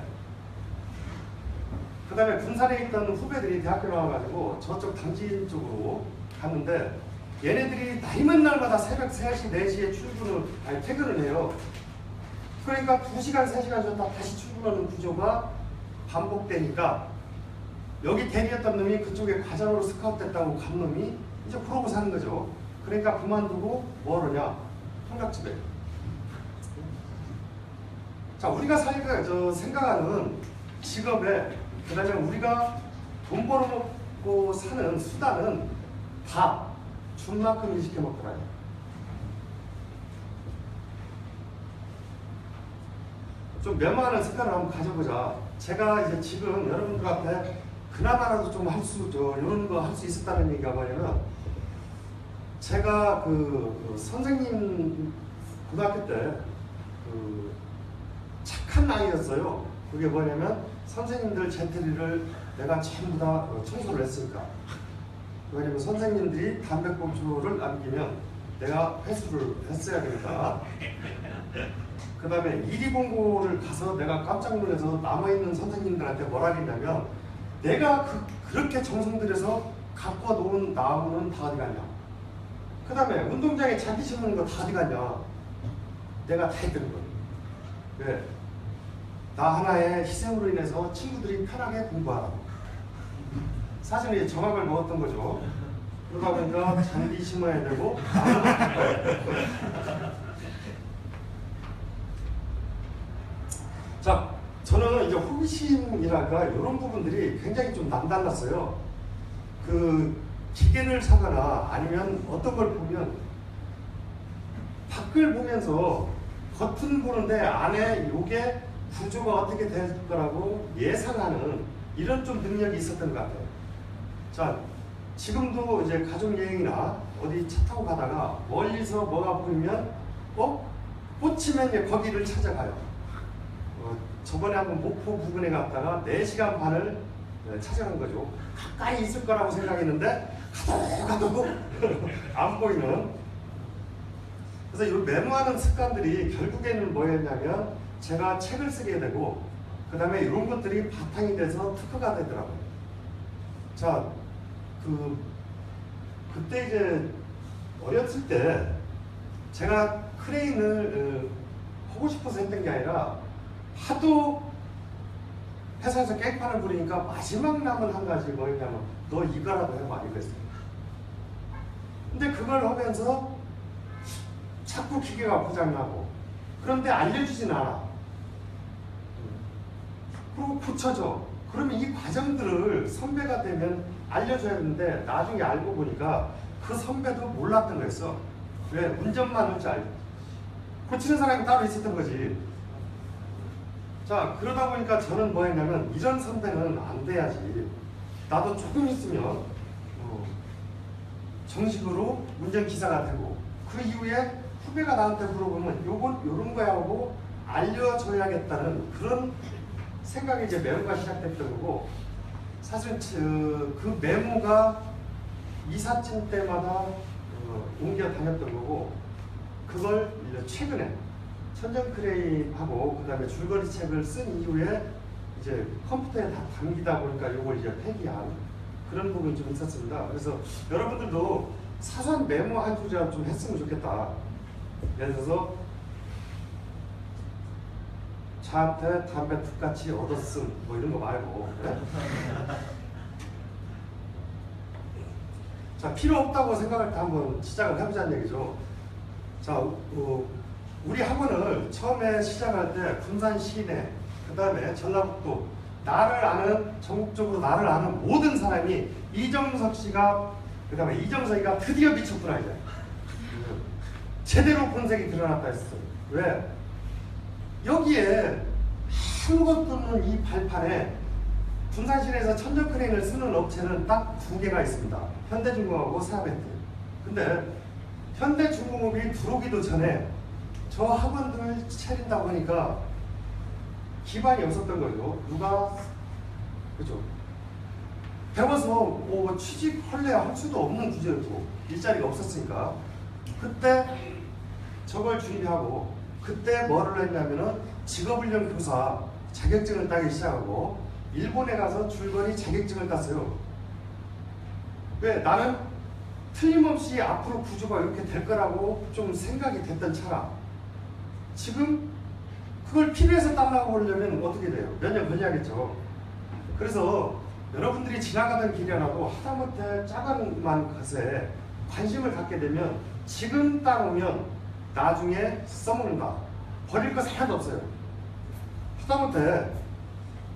그 다음에 군산에 있던 후배들이 대학교 나와가지고 저쪽 당진 쪽으로 갔는데 얘네들이 날이면 날마다 새벽 3시, 4시에 퇴근을 해요. 그러니까 2시간, 3시간 줬다 다시 출근하는 구조가 반복되니까 여기 대리했던 놈이 그쪽에 과장으로 스카웃됐다고 간 놈이 이제 그러고 사는 거죠. 그러니까 그만두고 뭐 하느냐? 통닭집에. 자, 우리가 생각하는 직업에 그 다음에 우리가 돈 벌어먹고 사는 수단은 다 준 만큼 일 시켜 먹더라고요. 좀 메모하는 습관을 한번 가져보자. 제가 이제 지금 여러분들 앞에 그나마라도 좀 이런 거 할 수 있었다는 얘기가 뭐냐면 제가 선생님 고등학교 때 착한 아이였어요. 그게 뭐냐면 선생님들 재테리를 내가 전부 다 청소를 했으니까. 왜냐면 선생님들이 담배꽁초를 남기면 내가 회수를 했어야 되니까. 그 다음에 1위 공고를 가서 내가 깜짝 놀라서 남아있는 선생님들한테 뭐라 했냐면 내가 그렇게 정성 들여서 갖고 놓은 나무는 다 어디 갔냐. 그 다음에 운동장에 잔디 심는 거 다 어디 갔냐. 내가 다 했던 거예요. 왜? 나 하나의 희생으로 인해서 친구들이 편하게 공부하라고. 사실은 이제 정학을 먹었던 거죠. 그러다 보니까 잔디 심어야 되고 자, 저는 이제 호기심이랄까 이런 부분들이 굉장히 좀 남달랐어요. 기계를 사거나 아니면 어떤 걸 보면 밖을 보면서 겉은 보는데 안에 요게 구조가 어떻게 될 거라고 예상하는 이런 좀 능력이 있었던 것 같아요. 자, 지금도 이제 가족여행이나 어디 차 타고 가다가 멀리서 뭐가 보이면 꽂히면 거기를 찾아가요. 저번에 한번 목포 부근에 갔다가 4시간 반을 찾아간 거죠. 가까이 있을 거라고 생각했는데 가도 안 보이는. 그래서 이 메모하는 습관들이 결국에는 뭐였냐면 제가 책을 쓰게 되고 그 다음에 이런 것들이 바탕이 돼서 특허가 되더라고요. 자, 그때 이제 어렸을 때 제가 크레인을 하고 싶어서 했던 게 아니라 하도 회사에서 깽판을 부리니까 마지막 남은 한 가지 뭐였냐면 너 이거라도 해봐 이거였어요. 근데 그걸 하면서 자꾸 기계가 고장나고 그런데 알려주진 않아. 그리고 붙여줘. 그러면 이 과정들을 선배가 되면 알려줘야 되는데 나중에 알고 보니까 그 선배도 몰랐던 거였어. 왜? 운전만 할 줄 알고 고치는 사람이 따로 있었던 거지. 자, 그러다 보니까 저는 뭐 했냐면 이런 선배는 안 돼야지. 나도 조금 있으면 정식으로 운전기사가 되고 그 이후에 후배가 나한테 물어보면 요런 거야 하고 알려줘야겠다는 그런 생각이 이제 메모가 시작됐던 거고, 사실 그 메모가 이삿짐 때마다 옮겨 다녔던 거고, 그걸 최근에 천정크레인하고 그 다음에 줄거리 책을 쓴 이후에 이제 컴퓨터에 다 담기다 보니까 요걸 이제 폐기한 그런 부분이 좀 있었습니다. 그래서 여러분들도 사소한 메모 한 줄이라도 좀 했으면 좋겠다. 예를 들어서 저한테 담배 툭같이 얻었음 뭐 이런 거 말고, 그래? 자, 필요 없다고 생각할 때 한번 시작을 해보자는 얘기죠. 자, 우리 학원을 처음에 시작할 때 군산 시내, 그 다음에 전라북도, 나를 아는, 전국적으로 나를 아는 모든 사람이 이정석 씨가, 그 다음에 이정석이가 드디어 미쳤구나 이제. 제대로 본색이 드러났다 했어요. 왜? 여기에 아무것도 없는 이 발판에 군산시내에서 천정크레인을 쓰는 업체는 딱 두 개가 있습니다. 현대중공업하고 사베트. 근데 현대중공업이 들어오기도 전에 저 학원들을 차린다고 하니까 기반이 없었던 거죠. 누가, 그죠? 배워서 뭐 취직할래야 할 수도 없는 구조였고 일자리가 없었으니까 그때 저걸 준비하고, 그때 뭐를 했냐면은 직업훈련 교사 자격증을 따기 시작하고 일본에 가서 줄거리 자격증을 땄어요. 왜? 나는 틀림없이 앞으로 구조가 이렇게 될 거라고 좀 생각이 됐던 차라 지금 그걸 필요해서 따려고 하려면 어떻게 돼요? 몇 년 걸려야겠죠. 그래서 여러분들이 지나가던 길이라도 하다못해 작은 것에 관심을 갖게 되면 지금 따놓으면 나중에 써먹는다. 버릴 것 하나도 없어요. 하다못해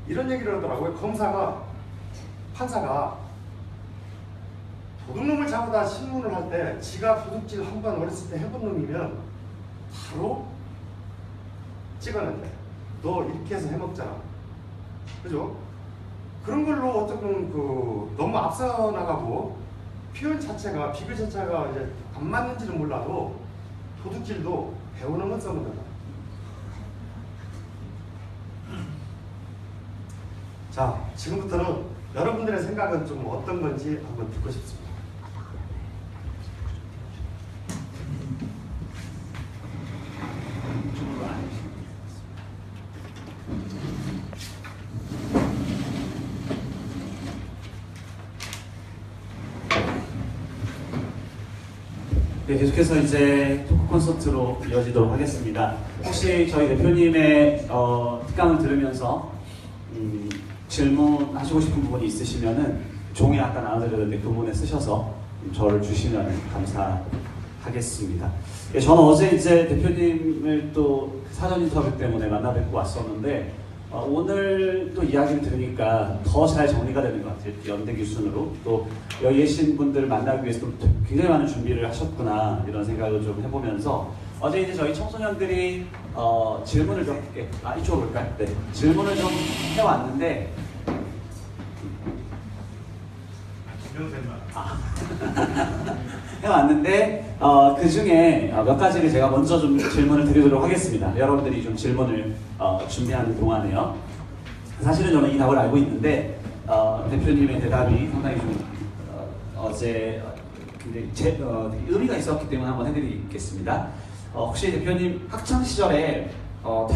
이런 얘기를 하더라고요. 판사가 도둑놈을 잡아다 신문을 할 때 지가 도둑질 한 번 어렸을 때 해본 놈이면 바로 찍어낸대. 너 이렇게 해서 해먹잖아. 그죠? 그런 걸로 어떻게 너무 앞서 나가고 표현 자체가, 비교 자체가 이제 안 맞는지는 몰라도 도둑질도 배우는 건 써본다. 자, 지금부터는 여러분들의 생각은 좀 어떤 건지 한번 듣고 싶습니다. 네, 계속해서 이제 토크 콘서트로 이어지도록 하겠습니다. 혹시 저희 대표님의 특강을 들으면서 질문하시고 싶은 부분이 있으시면은 종이 아까 나눠드렸는데 그 부분에 쓰셔서 저를 주시면 감사하겠습니다. 예, 저는 어제 이제 대표님을 또 사전 인터뷰 때문에 만나 뵙고 왔었는데 오늘 또 이야기를 들으니까 더 잘 정리가 되는 것 같아요. 연대 기준으로 또 여기 계신 분들을 만나기 위해서 또 굉장히 많은 준비를 하셨구나 이런 생각을 좀 해보면서 어제 이제 저희 청소년들이 질문을 좀 이쪽으로 볼까요? 네, 질문을 좀 해왔는데 해왔는데 그 중에 몇 가지를 제가 먼저 좀 질문을 드리도록 하겠습니다. 여러분들이 좀 질문을 준비하는 동안에요. 사실은 저는 이 답을 알고 있는데 대표님의 대답이 상당히 좀 어제 굉장히 의미가 있었기 때문에 한번 해드리겠습니다. 혹시 대표님 학창 시절에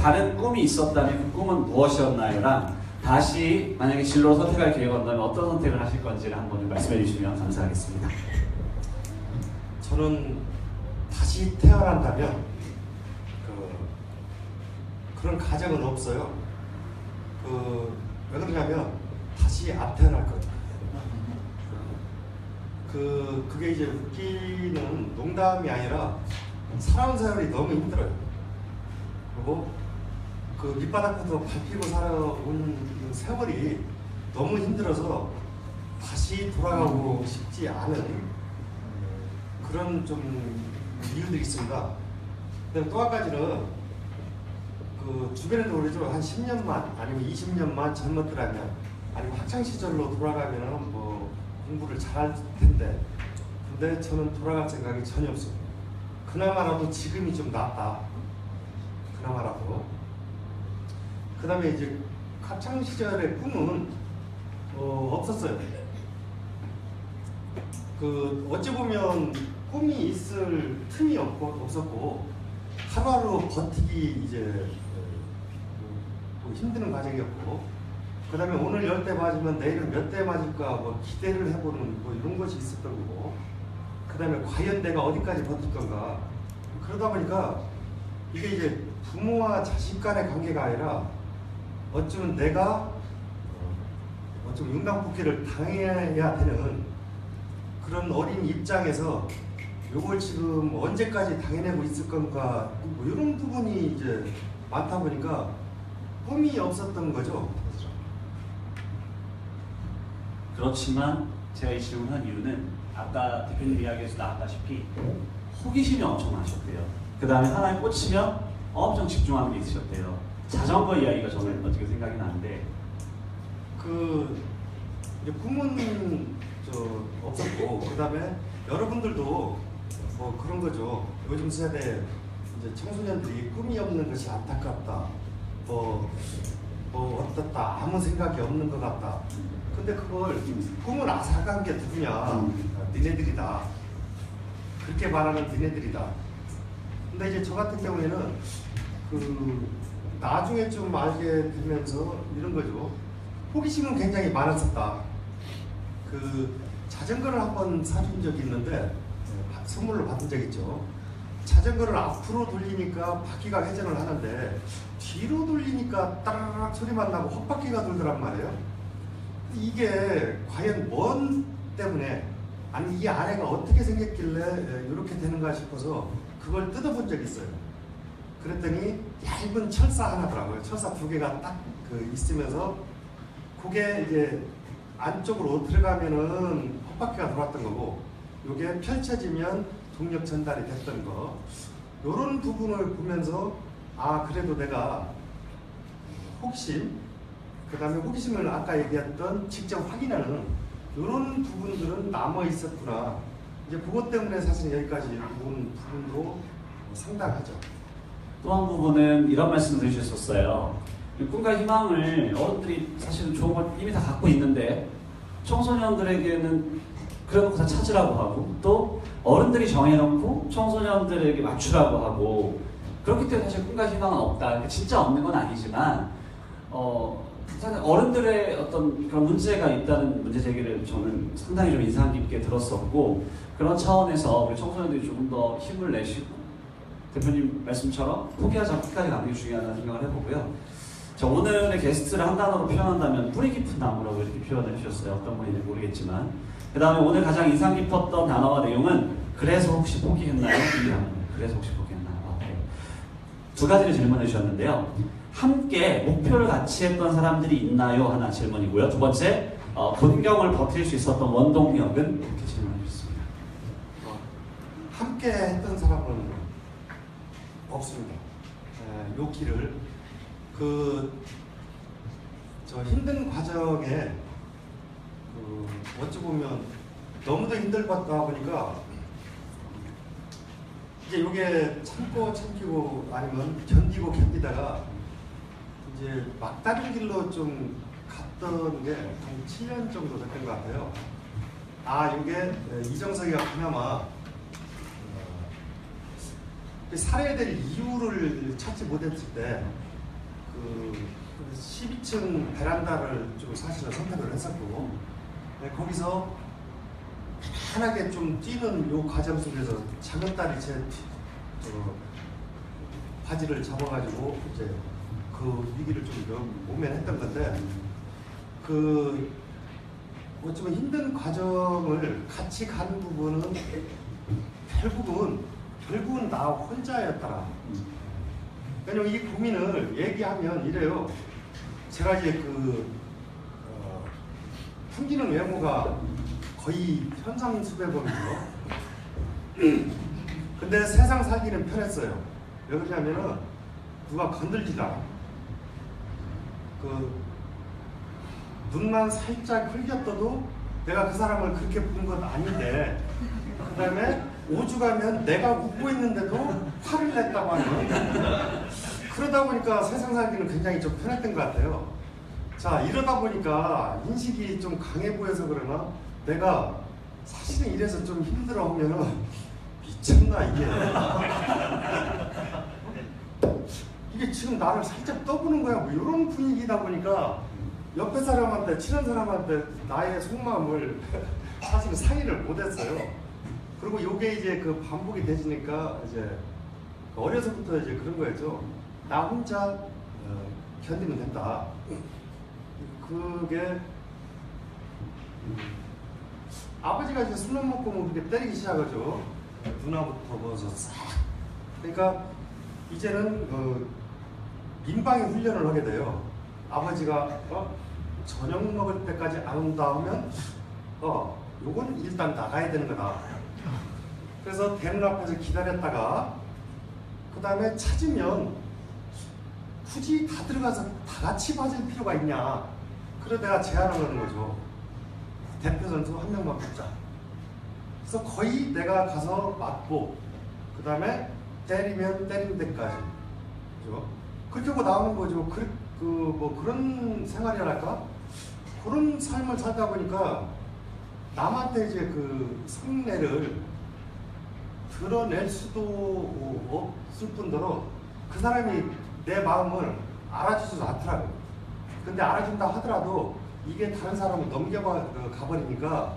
다른 꿈이 있었다면 그 꿈은 무엇이었나요? 랑 다시 만약에 진로를 선택할 기회가 온다면 어떤 선택을 하실 건지를 한번 좀 말씀해 주시면 감사하겠습니다. 저는 다시 태어난다면 그런 가정은 없어요. 왜 그러냐면 다시 안 태어날 거예요. 그게 이제 웃기는 농담이 아니라 살아온 세월이 너무 힘들어요. 그리고 그 밑바닥부터 밟히고 살아온 세월이 너무 힘들어서 다시 돌아가고 싶지 않은 그런 좀 이유들이 있습니다. 근데 또 한 가지는 그 주변에도 그러죠. 한 10년만 아니면 20년만 젊었더라면 아니면 학창 시절로 돌아가면은 뭐 공부를 잘할 텐데, 근데 저는 돌아갈 생각이 전혀 없어요. 그나마라도 지금이 좀 낫다. 그나마라도. 그 다음에 이제 학창 시절의 꿈은 없었어요. 어찌 보면 꿈이 있을 틈이 없었고 하루하루 버티기 이제 힘드는 과정이었고, 그 다음에 오늘 10대 맞으면 내일은 몇 대 맞을까 뭐 기대를 해보는 뭐 이런 것이 있었던 거고, 그 다음에 과연 내가 어디까지 버틸 건가. 그러다 보니까 이게 이제 부모와 자식 간의 관계가 아니라 어쩌면 내가 어쩌면 윤강폭기를 당해야 되는 그런 어린 입장에서 요걸 지금 언제까지 당해내고 있을 건가, 뭐 이런 부분이 이제 많다 보니까 꿈이 없었던 거죠. 그렇지만 제가 이 질문한 이유는 아까 대표님 이야기에서 나왔다시피 호기심이 엄청 많으셨대요. 그 다음에 하나에 꽂히면 엄청 집중하는 게 있으셨대요. 자전거 이야기가 저는 어떻게 생각이 나는데, 이제 꿈은 없었고, 그 다음에 여러분들도 뭐 그런 거죠. 요즘 세대 이제 청소년들이 꿈이 없는 것이 안타깝다. 뭐 어떻다. 아무 생각이 없는 것 같다. 근데 그걸 꿈을 앗아간 게 누구냐? 니네들이다. 그렇게 말하는 니네들이다. 근데 이제 저 같은 경우에는 나중에 좀 알게 되면서 이런 거죠. 호기심은 굉장히 많았었다. 자전거를 한번 사준 적이 있는데 선물로 받은 적 있죠. 자전거를 앞으로 돌리니까 바퀴가 회전을 하는데 뒤로 돌리니까 따라락 소리만 나고 헛바퀴가 돌더란 말이에요. 이게 과연 뭔 때문에, 아니 이 아래가 어떻게 생겼길래 이렇게 되는가 싶어서 그걸 뜯어본 적이 있어요. 그랬더니 얇은 철사 하나더라고요. 철사 2개가 딱 있으면서 그게 이제 안쪽으로 들어가면은 헛바퀴가 돌았던 거고, 이게 펼쳐지면 동력 전달이 됐던 거. 이런 부분을 보면서 그래도 내가 호기심, 그 다음에 호기심을 아까 얘기했던 직접 확인하는 이런 부분들은 남아 있었구나. 이제 그것 때문에 사실 여기까지 온 부분도 상당하죠. 또 한 부분은 이런 말씀을 드리셨었어요. 꿈과 희망을 어른들이 사실은 좋은 걸 이미 다 갖고 있는데 청소년들에게는 그래놓고 다 찾으라고 하고, 또 어른들이 정해놓고 청소년들에게 맞추라고 하고, 그렇기 때문에 사실 꿈과 희망은 없다. 진짜 없는 건 아니지만 사실 어른들의 어떤 그런 문제가 있다는 문제 제기를 저는 상당히 좀 인상 깊게 들었었고, 그런 차원에서 우리 청소년들이 조금 더 힘을 내시고 대표님 말씀처럼 포기하지 않고 끝까지 가는 게 중요하다는 생각을 해보고요. 자, 오늘의 게스트를 한 단어로 표현한다면 뿌리 깊은 나무라고 이렇게 표현해 주셨어요. 어떤 분인지 모르겠지만. 그 다음에 오늘 가장 인상 깊었던 단어와 내용은 그래서 혹시 포기했나요? 이 단어입니다. 그래서 혹시 포기했나요? 네. 2가지를 질문해 주셨는데요. 함께 목표를 같이 했던 사람들이 있나요? 하나 질문이고요. 2번째, 본경을 버틸 수 있었던 원동력은? 이렇게 질문해 주셨습니다. 함께 했던 사람은 없습니다. 요 길을 저 힘든 과정에 어찌 보면 너무도 힘들다 보니까 이제 요게 참고 참기고 아니면 견디고 견디다가 이제 막다른 길로 좀 갔던 게 한 7년 정도 됐던 것 같아요. 요게 이정석이가 그나마 살해될 이유를 찾지 못했을 때 12층 베란다를 좀 사실은 선택을 했었고, 거기서 편하게 좀 뛰는 요 과정 속에서 작은 딸이 제 바지를 잡아가지고 이제 그 위기를 좀 모면했던 건데 어쩌면 힘든 과정을 같이 간 부분은 결국은 나 혼자였더라. 왜냐면 이 고민을 얘기하면 이래요. 제가 이제 풍기는 외모가 거의 현상수배범이죠. 근데 세상 살기는 편했어요. 왜 그러냐면은 누가 건들지도 않아. 눈만 살짝 흘렸어도 내가 그 사람을 그렇게 본 건 아닌데, 그 다음에 오죽하면 내가 웃고 있는데도 화를 냈다고 하는. 그러다 보니까 세상 살기는 굉장히 좀 편했던 것 같아요. 자, 이러다 보니까 인식이 좀 강해 보여서 그러나 내가 사실은 이래서 좀 힘들어 하면은 미쳤나 이게 지금 나를 살짝 떠보는 거야 뭐 이런 분위기다 보니까 옆에 사람한테 친한 사람한테 나의 속마음을 사실은 상의를 못했어요. 그리고 요게 이제 반복이 되시니까 이제 어려서부터 이제 그런 거였죠. 나 혼자 견디면 된다. 그게 아버지가 이제 술 못 먹고 뭐 그렇게 때리기 시작하죠. 누나부터 먹어서 싹. 그러니까 이제는 민방위 훈련을 하게 돼요. 아버지가 저녁 먹을 때까지 안 온다 하면 요건 일단 나가야 되는 거다. 그래서 대문 앞에서 기다렸다가 그 다음에 찾으면 굳이 다 들어가서 다 같이 맞을 필요가 있냐. 그래서 내가 제안을 하는 거죠. 대표 선수 한 명만 뽑자. 그래서 거의 내가 가서 맞고 그 다음에 때리면 때린 데까지. 그죠? 그렇게 하고 나오는 거죠. 뭐 그런 생활이랄까? 그런 삶을 살다 보니까 남한테 이제 속내를 드러낼 수도 없을 뿐더러 그 사람이 내 마음을 알아주지도 않더라고요. 근데 알아준다 하더라도 이게 다른 사람을 가버리니까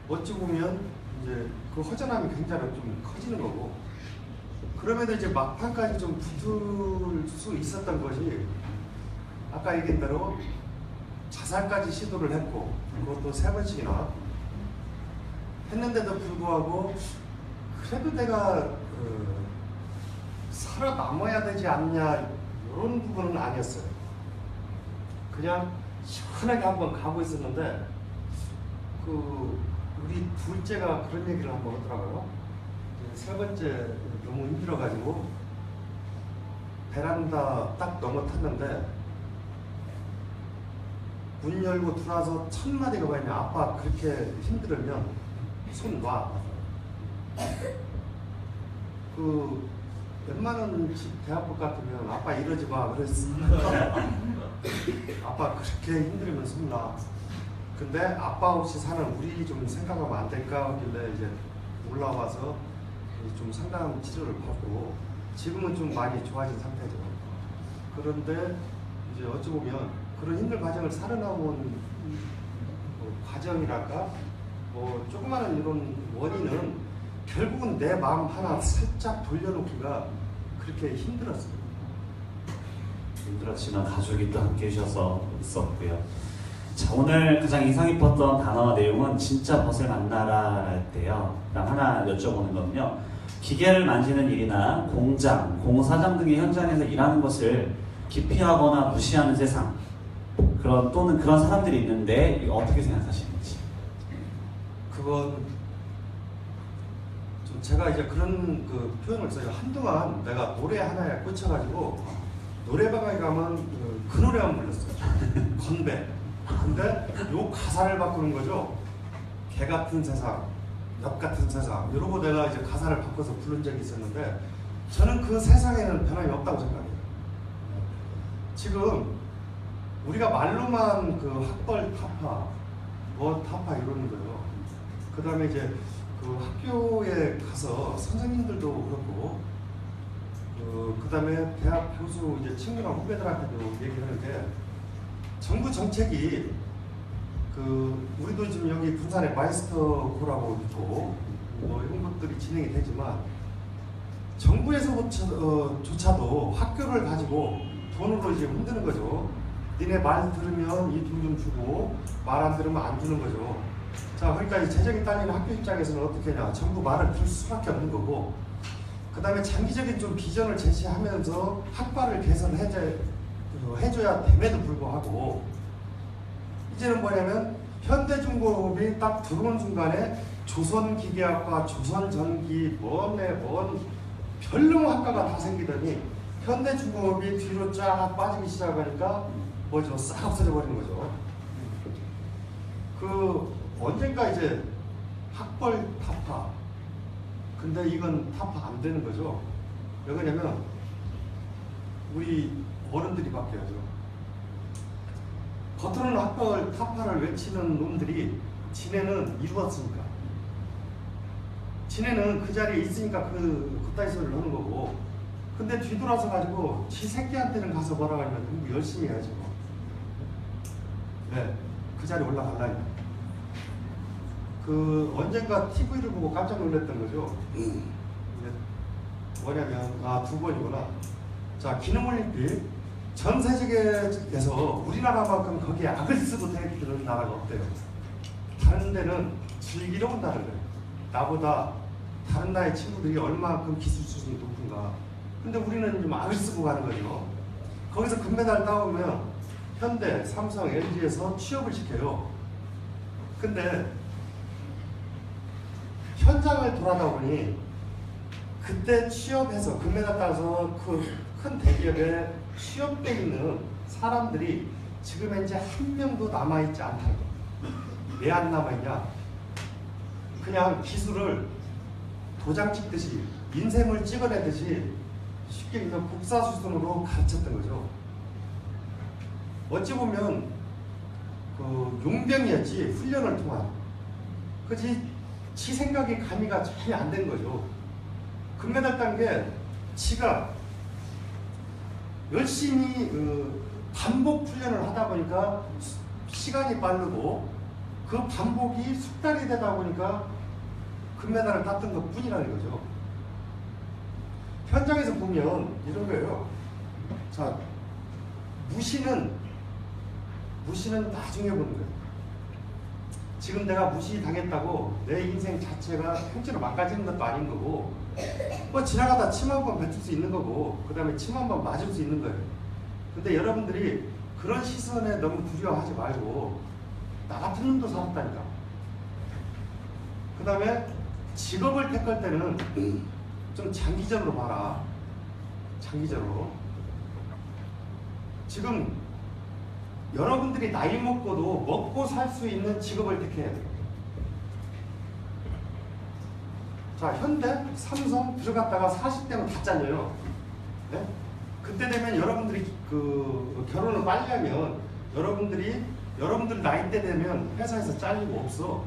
어찌 보면 이제 그 허전함이 굉장히 좀 커지는 거고, 그럼에도 이제 막판까지 좀 붙을 수 있었던 것이 아까 얘기한 대로 자살까지 시도를 했고 그것도 3번씩이나 했는데도 불구하고 그래도 내가 살아남아야 되지 않냐 이런 부분은 아니었어요. 그냥 시원하게 한번 가고 있었는데 우리 둘째가 그런 얘기를 한번 하더라고요. 3번째 너무 힘들어가지고 베란다 딱 넘어탔는데 문 열고 들어와서 첫 마디가 뭐냐, 아빠 그렇게 힘들으면 손 놔. 웬만한 대학교 같으면 아빠 이러지 마 그랬어. 아빠 그렇게 힘들으면 손 놔. 근데 아빠 없이 사는 우리 좀 생각하면 안 될까 하길래 이제 올라와서 좀 상당한 치료를 받고 지금은 좀 많이 좋아진 상태죠. 그런데 이제 어찌 보면 그런 힘든 과정을 살아남은 과정이랄까, 조그마한 이런 원인은 결국은 내 마음 하나 살짝 돌려놓기가 그렇게 힘들었어요. 힘들었지만 가족이 또 함께 해주셔서 있었고요. 자, 오늘 가장 인상 깊었던 단어와 내용은 진짜 벗을 만나라 할 때요. 하나 여쭤보는 거는요. 기계를 만지는 일이나 공장, 공사장 등의 현장에서 일하는 것을 기피하거나 무시하는 세상, 또는 그런 사람들이 있는데 어떻게 생각하시는지? 그건 좀 제가 이제 그런 표현을 써요. 한동안 내가 노래 하나에 꽂혀가지고 노래방에 가면 그 노래만 불렀어요. 건배. 근데 요 가사를 바꾸는 거죠. 개 같은 세상, 역 같은 세상, 이러고 내가 이제 가사를 바꿔서 부른 적이 있었는데 저는 그 세상에는 변함이 없다고 생각해요. 지금 우리가 말로만 학벌 타파, 타파 이러는 거예요. 그 다음에 이제 학교에 가서 선생님들도 그렇고, 그 다음에 대학 교수 이제 친구나 후배들한테도 얘기하는데, 정부 정책이 우리도 지금 여기 부산에 마이스터고라고 있고 이런 것들이 진행이 되지만 정부에서조차도 학교를 가지고 돈으로 이제 흔드는 거죠. 니네 말 들으면 이 돈 좀 주고 말 안 들으면 안 주는 거죠. 자, 그러니까 이 재정이 딸리는 학교 입장에서는 어떻게 하냐. 전부 말을 들을 수밖에 없는 거고, 그 다음에 장기적인 좀 비전을 제시하면서 학과를 개선해줘야 됨에도 불구하고, 이제는 뭐냐면 현대중공업이 딱 들어온 순간에 조선기계학과, 조선전기, 뭔 별놈 학과가 다 생기더니 현대중공업이 뒤로 쫙 빠지기 시작하니까 뭐죠? 싹 없어져 버리는 거죠. 그 언젠가 이제 학벌 타파. 근데 이건 타파 안 되는 거죠. 왜 그러냐면 우리 어른들이 바뀌어야죠. 겉으로는 학벌 타파를 외치는 놈들이 지네는 이루었으니까. 지네는 그 자리에 있으니까 그따위 소리를 하는 거고. 근데 뒤돌아서 가지고 지 새끼한테는 가서 뭐라고 하냐면 공부 열심히 해야죠. 네, 그 자리에 올라가려니까. 그 언젠가 TV를 보고 깜짝 놀랐던 거죠. 뭐냐면 두 번이구나. 자, 기능올림픽 전 세계에서 우리나라만큼 거기에 악을 쓰고 되는 나라가 없대요. 다른 데는 즐기러 온다는 거예요. 나보다 다른 나라의 친구들이 얼마만큼 기술 수준이 높은가. 근데 우리는 좀 악을 쓰고 가는 거죠. 거기서 금메달 따오면 현대, 삼성, LG에서 취업을 시켜요. 근데 현장을 돌아다 보니 그때 취업해서 금메달 따서 그 큰 대기업에 취업돼 있는 사람들이 지금 현재 한 명도 남아있지 않다는 거. 왜 안 남아있냐? 그냥 기술을 도장 찍듯이 인생을 찍어내듯이 쉽게 그냥 국사수순으로 가르쳤던 거죠. 어찌 보면 그 용병이었지, 훈련을 통한. 그지 지 생각이 가미가 전혀 안 된 거죠. 금메달 딴 게 지가 열심히 반복 훈련을 하다 보니까 시간이 빠르고 그 반복이 숙달이 되다 보니까 금메달을 땄던 것 뿐이라는 거죠. 현장에서 보면 이런 거예요. 자, 무시는 나중에 보는 거예요. 지금 내가 무시당했다고 내 인생 자체가 평생을 망가지는 것도 아닌 거고, 뭐 지나가다 침 한 번 뱉을 수 있는 거고, 그 다음에 침 한 번 맞을 수 있는 거예요. 근데 여러분들이 그런 시선에 너무 두려워하지 말고 나 같은 놈도 살았다니까. 그 다음에 직업을 택할 때는 좀 장기적으로 봐라. 장기적으로. 지금 여러분들이 나이 먹고도 먹고 살 수 있는 직업을 택해야 돼요. 자, 현대, 삼성 들어갔다가 40대면 다 잘려요. 네? 그때 되면 여러분들이 그 결혼을 빨리 하면 여러분들 나이 때 되면 회사에서 잘리고 없어.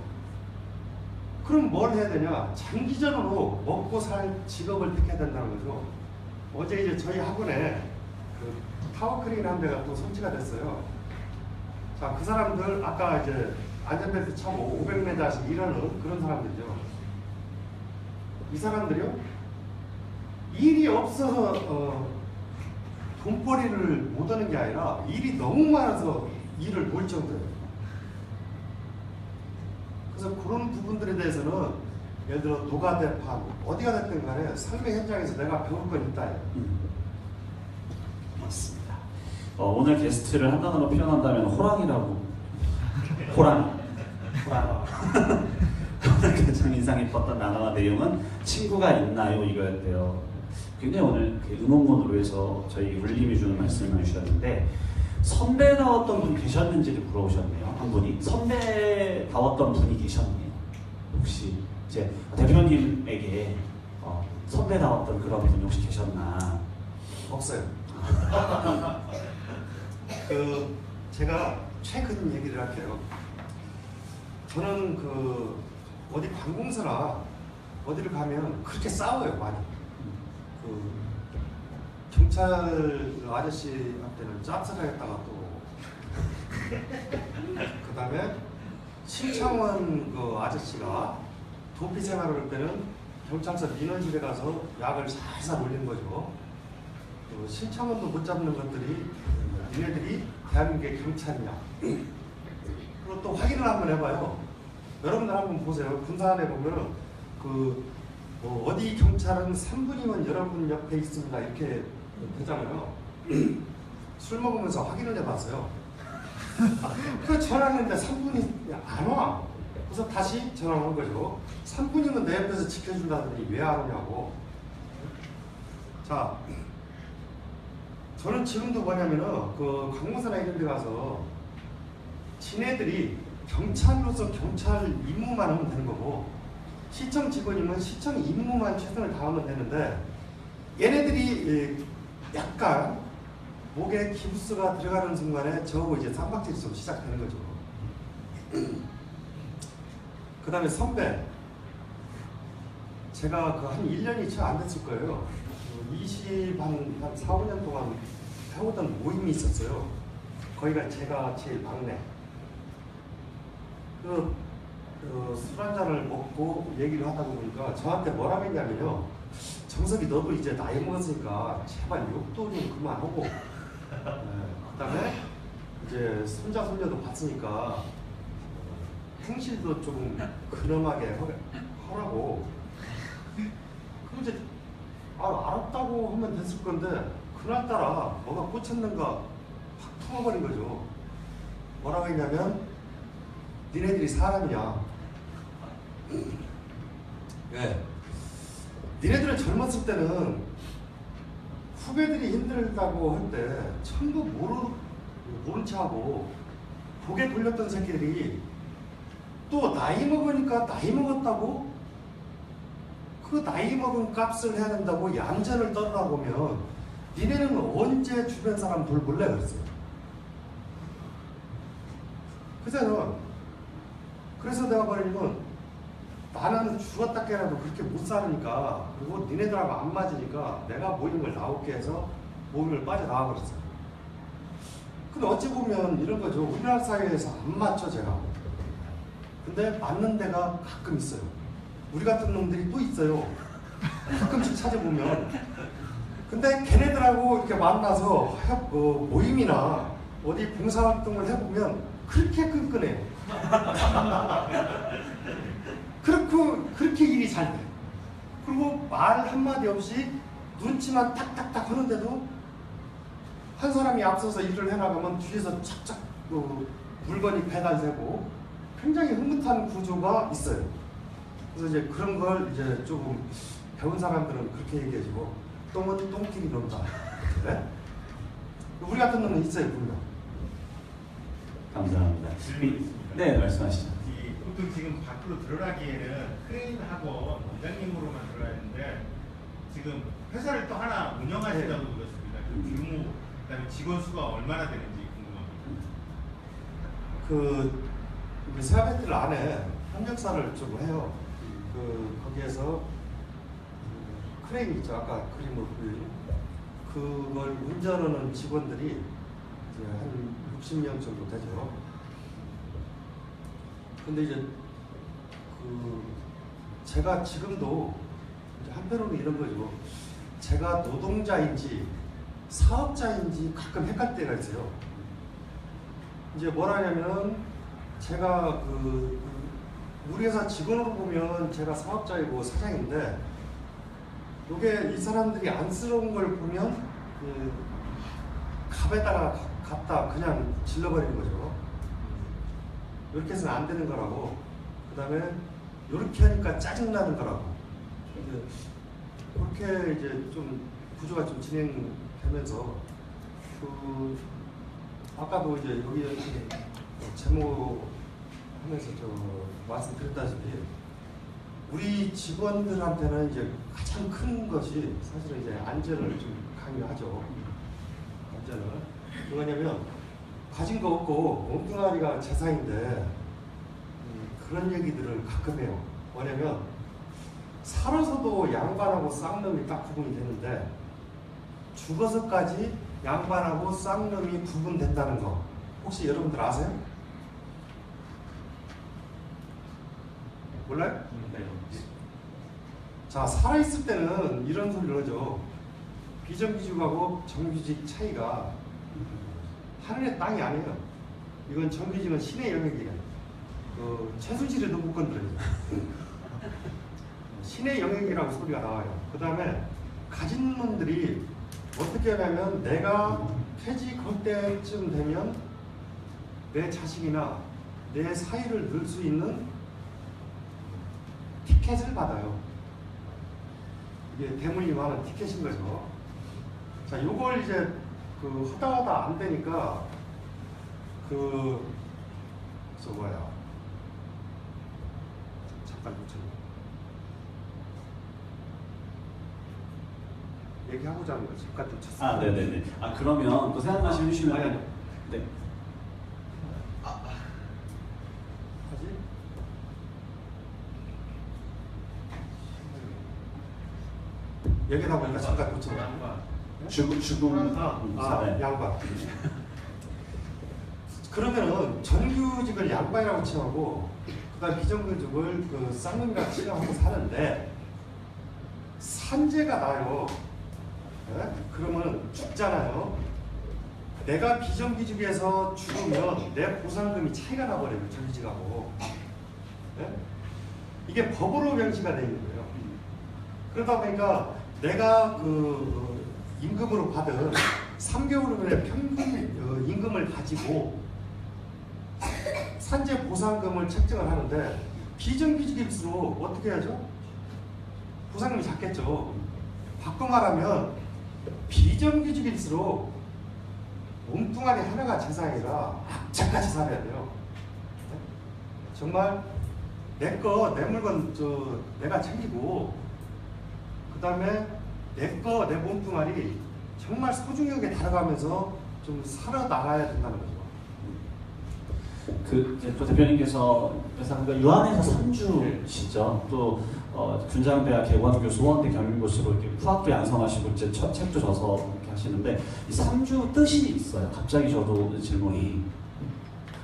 그럼 뭘 해야 되냐? 장기적으로 먹고 살 직업을 택해야 된다는 거죠. 어제 이제 저희 학원에 그 타워크레인 한 대가 또 설치가 됐어요. 자, 그 사람들 아까 이제 안전벨트 차고 500m씩 일하는 그런 사람들이죠. 이 사람들이요, 일이 없어서 돈벌이를 못 하는 게 아니라 일이 너무 많아서 일을 못 정도예요. 그래서 그런 부분들에 대해서는 예를 들어 노가대판 어디가 됐든 간에 삶의 현장에서 내가 배울 건 있다. 맞습니다. 오늘 게스트를 한 단어로 표현한다면 호랑이라고. 호랑. 오늘 가장 인상 깊었던 단어와 내용은 친구가 있나요? 이거였대요. 굉장히 오늘 응원문으로 해서 저희 울림이 주는 말씀을 주셨는데, 선배다웠던 분이 계셨는지를 물어보셨네요. 한 분이 선배다웠던 분이 계셨네요. 혹시 이제 대표님에게 선배다웠던 그런 분이 혹시 계셨나? 없어요. 제가 최근 얘기를 할게요. 저는 어디 관공서나 어디를 가면 그렇게 싸워요, 많이. 경찰 아저씨한테는 짭짤하겠다가 또 그 다음에 신창원 그 아저씨가 도피 생활을 할 때는 경찰서 민원실에 가서 약을 살살 올리는 거죠. 신청원도 못 잡는 것들이 니네들이 대한민국의 경찰이냐. 그리고 또 확인을 한번 해봐요. 여러분들 한번 보세요. 군사안에 보면 어디 경찰은 3분이면 여러분 옆에 있습니다. 이렇게 되잖아요. 술 먹으면서 확인을 해봤어요. 그 전화했는데 3분이 안 와. 그래서 다시 전화를 한 거죠. 3분이면 내 옆에서 지켜준다더니 왜 안 오냐고. 자, 저는 지금도 뭐냐면은 그 강릉사나 이런 데 가서 지네들이 경찰로서 경찰 임무만 하면 되는 거고 시청 직원이면 시청 임무만 최선을 다하면 되는데 얘네들이 약간 목에 기부스가 들어가는 순간에 저하고 이제 쌍박질이 좀 시작되는 거죠. 그 다음에 선배, 제가 그 한 1년이 채 안 됐을 거예요. 4, 5년 동안 해오던 모임이 있었어요. 거기가 제가 제일 막내. 술 한잔을 먹고 얘기를 하다 보니까 저한테 뭐라고 했냐면요. 정석이 너도 이제 나이 먹었으니까 제발 욕도 좀 그만하고 그 다음에 이제 손자 손녀도 봤으니까 행실도 좀 근엄하게 하라고. 그럼 이제 알았다고 하면 됐을 건데 그날따라 뭐가 꽂혔는가 확 통화버린 거죠. 뭐라고 했냐면 니네들이 사람이야. 왜? 니네들은 젊었을 때는 후배들이 힘들다고 할 때 전부 모른 척하고 고개 돌렸던 새끼들이 또 나이 먹으니까 나이 먹었다고 그 나이 먹은 값을 해야 된다고 얌전을 떨으라 보면 니네는 언제 주변 사람 돌볼래 그랬어요. 그래서 내가 말하면 나는 죽었다 깨라도 그렇게 못 살으니까 그리고 니네들하고 안 맞으니까 내가 모임을 나올게 해서 모임을 빠져나와 버렸어요. 근데 어찌 보면 이런 거죠. 우리나라 사회에서 안 맞죠 제가. 근데 맞는 데가 가끔 있어요. 우리 같은 놈들이 또 있어요. 가끔씩 찾아보면. 근데 걔네들하고 이렇게 만나서 모임이나 어디 봉사활동을 해보면 그렇게 끈끈해요. 그렇게 일이 잘 돼. 그리고 말 한마디 없이 눈치만 탁탁탁 하는데도 한 사람이 앞서서 일을 해나가면 뒤에서 착착 물건이 배달되고 굉장히 흐뭇한 구조가 있어요. 그래서 이제 그런 걸 이제 조금 배운 사람들은 그렇게 얘기해주고 똥은 똥끼리 논다. 네? 우리 같은 놈은 있어요, 분명. 감사합니다. 네, 말씀하시죠. 보통 지금 밖으로 들어가기에는 크레인하고 원장님으로만 들어가는데 지금 회사를 또 하나 운영하시다고 들었습니다. 그 규모, 그다음에 직원 수가 얼마나 되는지 궁금합니다. 우리 세아베틀 안에 협력사를 좀 해요. 거기에서 크레인 있죠. 아까 그림을 보여준 그걸 운전하는 직원들이 이제 한 60명 정도 되죠. 근데 이제 제가 지금도 이제 한편으로는 이런 거죠. 제가 노동자인지 사업자인지 가끔 헷갈릴 때가 있어요. 이제 뭐라 하냐면 제가 우리 회사 직원으로 보면 제가 사업자이고 사장인데 이게 이 사람들이 안쓰러운 걸 보면 갑에다가 갖다 그냥 질러버리는 거죠. 이렇게 해서는 안 되는 거라고. 그 다음에 이렇게 하니까 짜증나는 거라고. 그렇게 이제 좀 구조가 좀 진행되면서 아까도 이제 여기 제목 하면서 말씀드렸다시피 우리 직원들한테는 이제 가장 큰 것이 사실은 이제 안전을 좀 강요하죠. 안전을. 뭐냐면 가진 거 없고 엉뚱아리가 재산인데 그런 얘기들을 가끔 해요. 뭐냐면 살아서도 양반하고 쌍놈이 딱 구분이 되는데 죽어서까지 양반하고 쌍놈이 구분된다는 거 혹시 여러분들 아세요? 몰라요? 네. 자, 살아있을 때는 이런 소리를 하죠. 비정규직하고 정규직 차이가 하늘의 땅이 아니에요. 이건 정규직은 신의 영역이에요. 최순실에도 못 건드려요. 신의 영역이라고 소리가 나와요. 그 다음에 가진 놈들이 어떻게 하냐면 내가 퇴직할 때쯤 되면 내 자식이나 내 사위를 넣을 수 있는 티켓을 받아요. 이게 대물림 하는 티켓인 거죠. 자, 요걸 이제 하다 안 되니까 잠깐 놓쳐. 얘기하고자 하는 거 잠깐 놓쳤어요. 아, 네네네. 아, 그러면 또 생각나시면 해주시면. 아니. 네. 하지? 얘기하다 보니까 잠깐 놓쳤네. 죽음. 네. 양반. 그러면은 정규직을 양반이라고 칭하고 그다음 비정규직을 쌍놈이라고 칭하고 사는데 산재가 나요. 네? 그러면 죽잖아요. 내가 비정규직에서 죽으면 내 보상금이 차이가 나버려요. 정규직하고. 네? 이게 법으로 명시가 되어 있는 거예요. 그러다 보니까 내가 임금으로 받은 3개월의 평균 임금을 가지고 산재 보상금을 책정을 하는데 비정규직일수록 어떻게 하죠? 보상금이 작겠죠. 바꿔 말하면 비정규직일수록 몸뚱아리 하나가 재산이라 악착같이 살아야 돼요. 정말 내 물건 내가 챙기고 그 다음에 내 몸뚱아리 정말 소중히 여기에 달아가면서 좀 살아나가야 된다는 거죠. 이제 또 대표님께서 그러니까 유한에서 3주시죠. 또 군장대학 개관교 소원대 경영고시로 이렇게 후학도 양성하시고 이제 책도 줘서 이렇게 하시는데 이 3주 뜻이 있어요. 갑자기 저도 질문이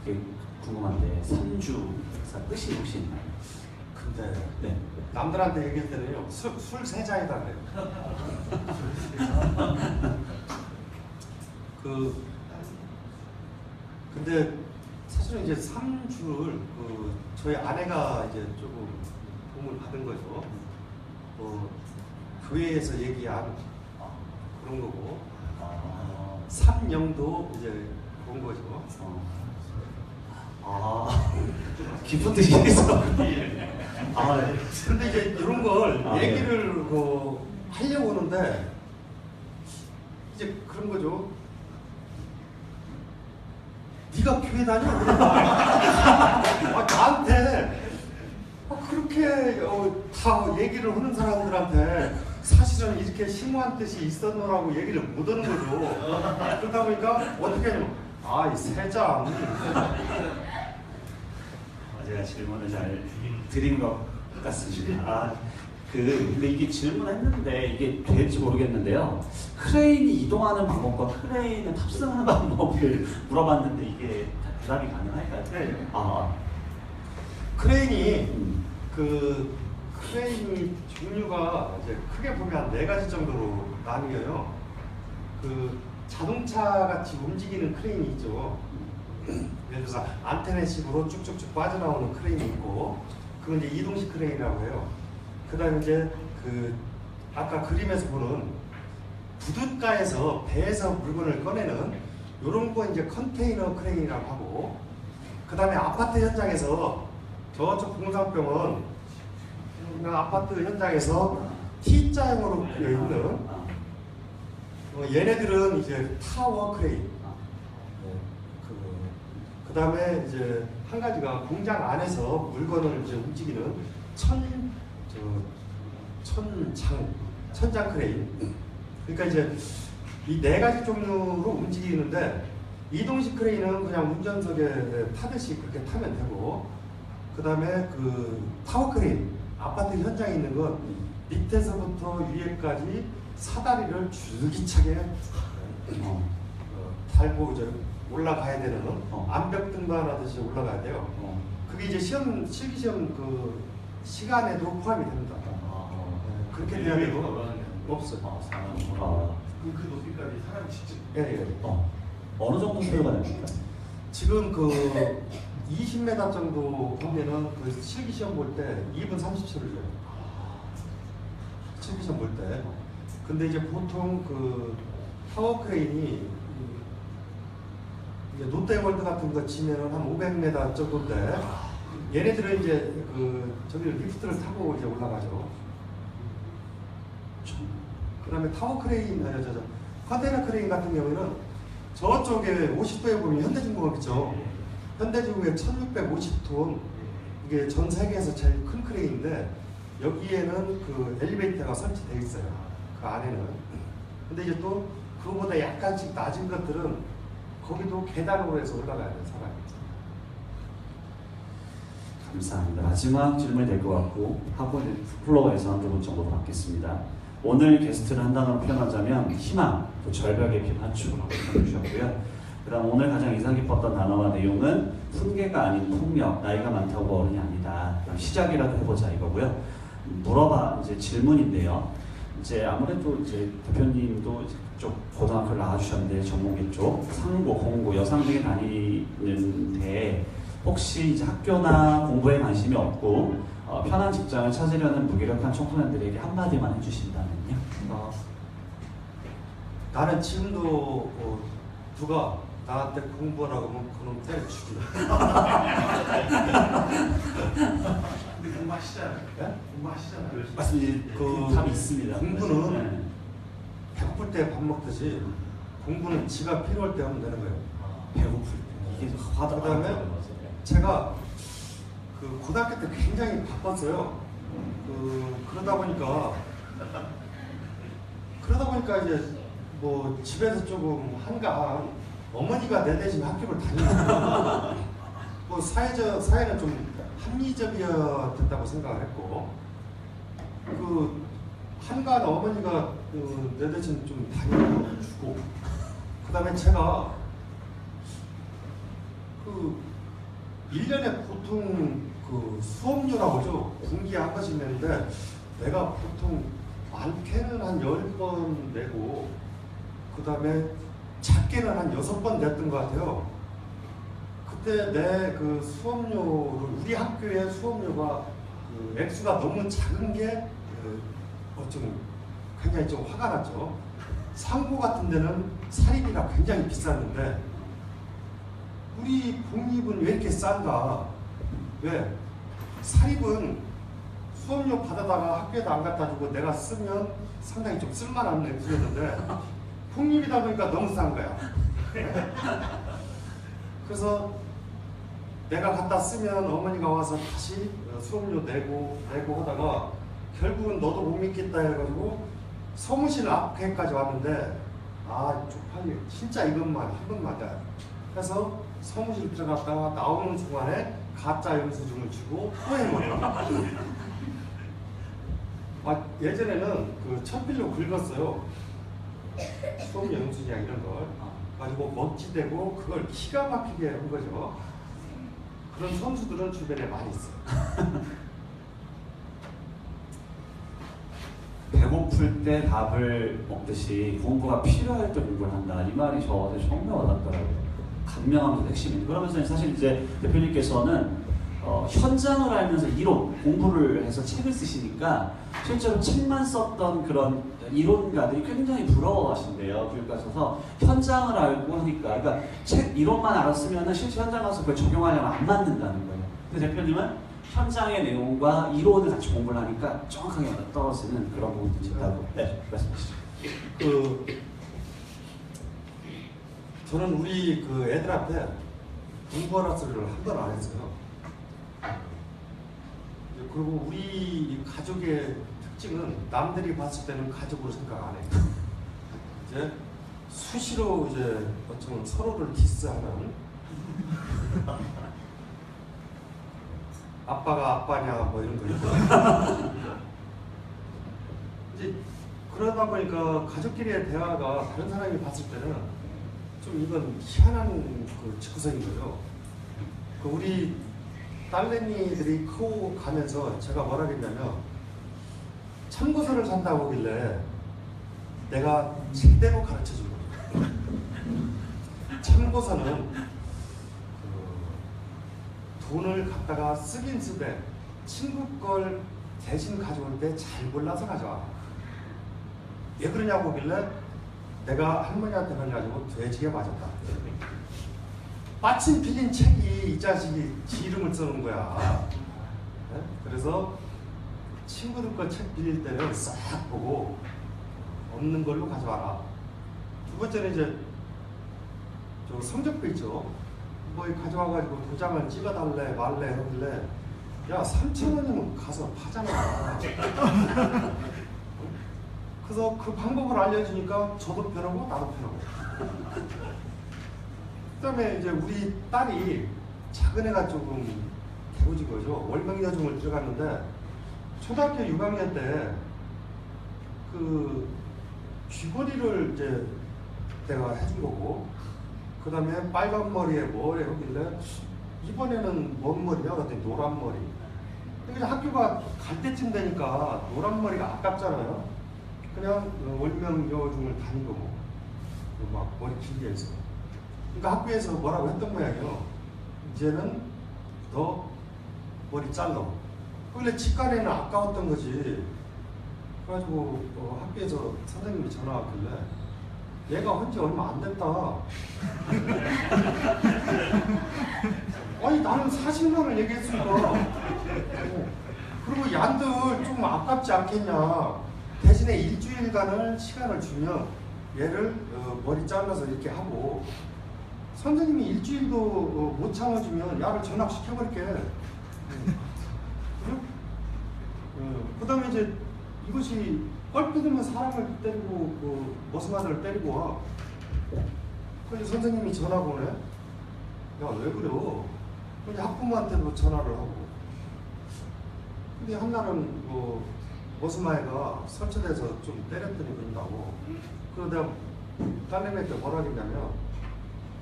그게 궁금한데 3주 뜻이 혹시 있나요? 근데 네. 남들한테 얘기할 때는요 술 세 잔이다 그래요. 근데 사실은 이제 3주를 저희 아내가 이제 조금 도움을 받은 거죠. 교회에서 얘기한 그런 거고 3영도 이제 그런 거죠. 깊은 뜻이 있어. 근데 이제 이런 걸 네. 얘기를 하려고 하는데 이제 그런 거죠. 네가 교회 다녀? 나한테 그렇게 다 얘기를 하는 사람들한테 사실은 이렇게 심오한 뜻이 있었노라고 얘기를 못 하는 거죠. 그러다 보니까 어떻게 하냐면 이 세장 제가 질문을 잘 드린 것 같습니다. 근데 이게 질문했는데 이게 될지 모르겠는데요. 크레인이 이동하는 방법과 크레인을 탑승하는 방법을 물어봤는데 이게 대답이 가능할까요? 네. 크레인이 크레인 종류가 이제 크게 보면 4가지 정도로 나뉘어요. 자동차 같이 움직이는 크레인이 있죠. 예를 들어서 안테나식으로 쭉쭉쭉 빠져나오는 크레인이 있고, 그건 이제 이동식 크레인이라고 해요. 그 다음에 이제 아까 그림에서 보는 부둣가에서 배에서 물건을 꺼내는 요런 거 이제 컨테이너 크레인이라고 하고, 그 다음에 아파트 현장에서 저쪽 공산병은 아파트 현장에서 T자형으로 되어 있는 얘네들은 이제 타워 크레인. 그 다음에 이제 한 가지가 공장 안에서 물건을 이제 움직이는 천장 크레인. 그러니까 이제 이 4가지 종류로 움직이는데, 이동식 크레인은 그냥 운전석에 타듯이 그렇게 타면 되고, 그 다음에 타워 크레인, 아파트 현장에 있는 건 밑에서부터 위에까지 사다리를 줄기차게 달고 이제 올라가야 되는 암벽 등반하듯이 올라가야 돼요. 그게 이제 실기시험 시간에도 포함이 됩니다. 그렇게 돼야 되고 없어요. 그 높이까지 사람이 직접. 예. 어느 정도 소요가 됩니까? 지금 그 20m 정도 하면은 그 실기 시험 볼 때 2분 30초를 줘요. 실기 시험 볼 때. 근데 이제 보통 그 타워 크레인이 이제 롯데월드 같은 거 치면은 한 500m 정도인데 얘네들은 이제 그 저기 리프트를 타고 이제 올라가죠. 그다음에 타워 크레인, 컨테이너 크레인 같은 경우에는 저쪽에 50도에 보면 현대중공업 있죠. 현대중공업의 1650톤, 이게 전 세계에서 제일 큰 크레인인데 여기에는 그 엘리베이터가 설치되어 있어요. 그 안에는. 근데 이제 또 그거보다 약간씩 낮은 것들은 거기도 계단으로 해서 올라가야 돼요, 사람이. 감사합니다. 마지막 질문이 될 것 같고 하고 플로어에서 한두 분 정도 받겠습니다. 오늘 게스트를 한 단어로 표현하자면 희망, 또 절벽의 빛 한 축으로 표현해 주셨고요. 그 다음 오늘 가장 인상 깊었던 단어와 내용은 훈계가 아닌 폭력, 나이가 많다고 어른이 아니다. 그럼 시작이라도 해보자 이거고요. 이제 질문인데요. 이제 아무래도 이제 대표님도 쪽 고등학교를 나와주셨는데 전공계 쪽 상고, 공고, 여상 등에 다니는데 혹시 이제 학교나 공부에 관심이 없고 편한 직장을 찾으려는 무기력한 청소년들에게 한마디만 해주신다면요? 나는 지금도 누가 나한테 공부하라고 하면 그놈 때려주기로. 근데 공부하시잖아요. 네? 공부하시잖아요. 맞습니다. 그 답이 있습니다. 공부는 네. 배고플 때 밥 먹듯이 공부는 지가 필요할 때 하면 되는 거예요. 배고플 때 이게 화가 그다음에 제가 그 고등학교 때 굉장히 바빴어요. 그러다 보니까 이제 뭐 집에서 조금 한가한 어머니가 내 대신 학교를 다니고 뭐 사회는 좀 합리적이었다고 생각을 했고 그 한가한 어머니가 내 대신 좀 다니고 주고 그다음에 제가 그 1년에 보통 그 수업료라고 하죠. 분기에 한 번씩 내는데 내가 보통 많게는 한 10번 내고 그 다음에 작게는 한 6번 냈던 것 같아요. 그때 내 그 수업료를 우리 학교의 수업료가 그 액수가 너무 작은 게 좀 굉장히 좀 화가 났죠. 상고 같은 데는 사립이가 굉장히 비쌌는데 우리 공립은 왜 이렇게 싼가? 왜? 사립은 수업료 받아다가 학교에도 안 갖다 주고 내가 쓰면 상당히 좀 쓸만한 액수였는데 공립이다 보니까 너무 싼 거야. 그래서 내가 갖다 쓰면 어머니가 와서 다시 수업료 내고 하다가 결국은 너도 못 믿겠다 해가지고 사무실 앞에까지 왔는데 아 쪽팔려 진짜 이것만 한 번만 돼. 그래서 사무실 들어갔다가 나오는 순간에 가짜 영수증을 주고 또 해먹어. 예전에는 그 천필로 긁었어요. 수업 영수증 이런 걸 가지고 멋지대고 그걸 기가 막히게 한 거죠. 그런 선수들은 주변에 많이 있어요. 배고플 때 밥을 먹듯이 공부가 필요할 때 공부를 한다. 이 말이 저한테 정말 와닿더라고요. 감명하면서 핵심이. 그러면서 사실 이제 대표님께서는 현장을 알면서 이론, 공부를 해서 책을 쓰시니까 실제로 책만 썼던 그런 이론가들이 굉장히 부러워하신대요. 교육가셔서 현장을 알고 하니까, 그러니까 책 이론만 알았으면 실제 현장 가서 그걸 적용하려면 안 맞는다는 거예요. 근데 대표님은 현장의 내용과 이론을 같이 공부를 하니까 정확하게 떨어지는 그런 부분들이 있다고. 네, 말씀하시죠. 저는 우리 그 애들한테 공부하라 소리를 한 번 안 했어요. 그리고 우리 가족의 특징은 남들이 봤을 때는 가족으로 생각 안 해요. 이제 수시로 이제 어쩌면 서로를 디스하는 아빠가 아빠냐 뭐 이런 거 있고 이제 그러다 보니까 가족끼리의 대화가 다른 사람이 봤을 때는 좀 이건 희한한 그 직구석인 거죠. 그 우리 딸내미들이 크고 가면서 제가 뭐라 했냐면 참고서를 산다고 하길래 내가 제대로 가르쳐 준 거죠. 참고서는 돈을 갖다가 쓰긴 쓰되 친구 걸 대신 가져올 때 잘 골라서 가져와. 왜 그러냐고 하길래 내가 할머니한테 그래가지고 돼지에 맞았다. 마침 빌린 책이 이 자식이 지 이름을 써놓은 거야. 네? 그래서 친구들 거 책 빌릴 때는 싹 보고 없는 걸로 가져와라. 두 번째는 이제 저 성적표 있죠. 뭐 가져와가지고 도장을 찍어달래 말래 하길래 야 3,000원이면 가서 파잖아. 그래서 그 방법을 알려주니까 저도 편하고 나도 편하고. 그다음에 이제 우리 딸이 작은 애가 조금 개구진 거죠. 월명여중을 들어갔는데 초등학교 6학년 때 그 귀걸이를 이제 내가 해준 거고, 그 다음에 빨간 머리에 뭐래 하길래 이번에는 뭔 머리야? 그랬더니 노란 머리. 그러니까 학교가 갈 때쯤 되니까 노란 머리가 아깝잖아요. 그냥 월명여중을 다니고 막 머리 길게 해서. 그러니까 학교에서 뭐라고 했던 모양이에요. 이제는 너 머리 잘라. 원래 집간에는 아까웠던 거지. 그래가지고 학교에서 선생님이 전화 왔길래 얘가 헌지 얼마 안 됐다. 아니 나는 40만 원을 얘기했으니까. 그리고 얀들 좀 아깝지 않겠냐. 대신에 일주일간을 시간을 주면 얘를 머리 잘라서 이렇게 하고, 선생님이 일주일도 못 참아주면 야를 전학시켜버릴게. 그 다음에 이제 이것이 껄핏으면 사람을 때리고 그 머슴아들을 때리고 와. 그래서 선생님이 전화가 오네. 야 왜 그래? 근데 학부모한테도 전화를 하고. 근데 한날은 뭐 머슴아이가 설치돼서 좀 때렸더니 그런다고. 그래서 내가 딸내미한테 뭐라 하겠냐면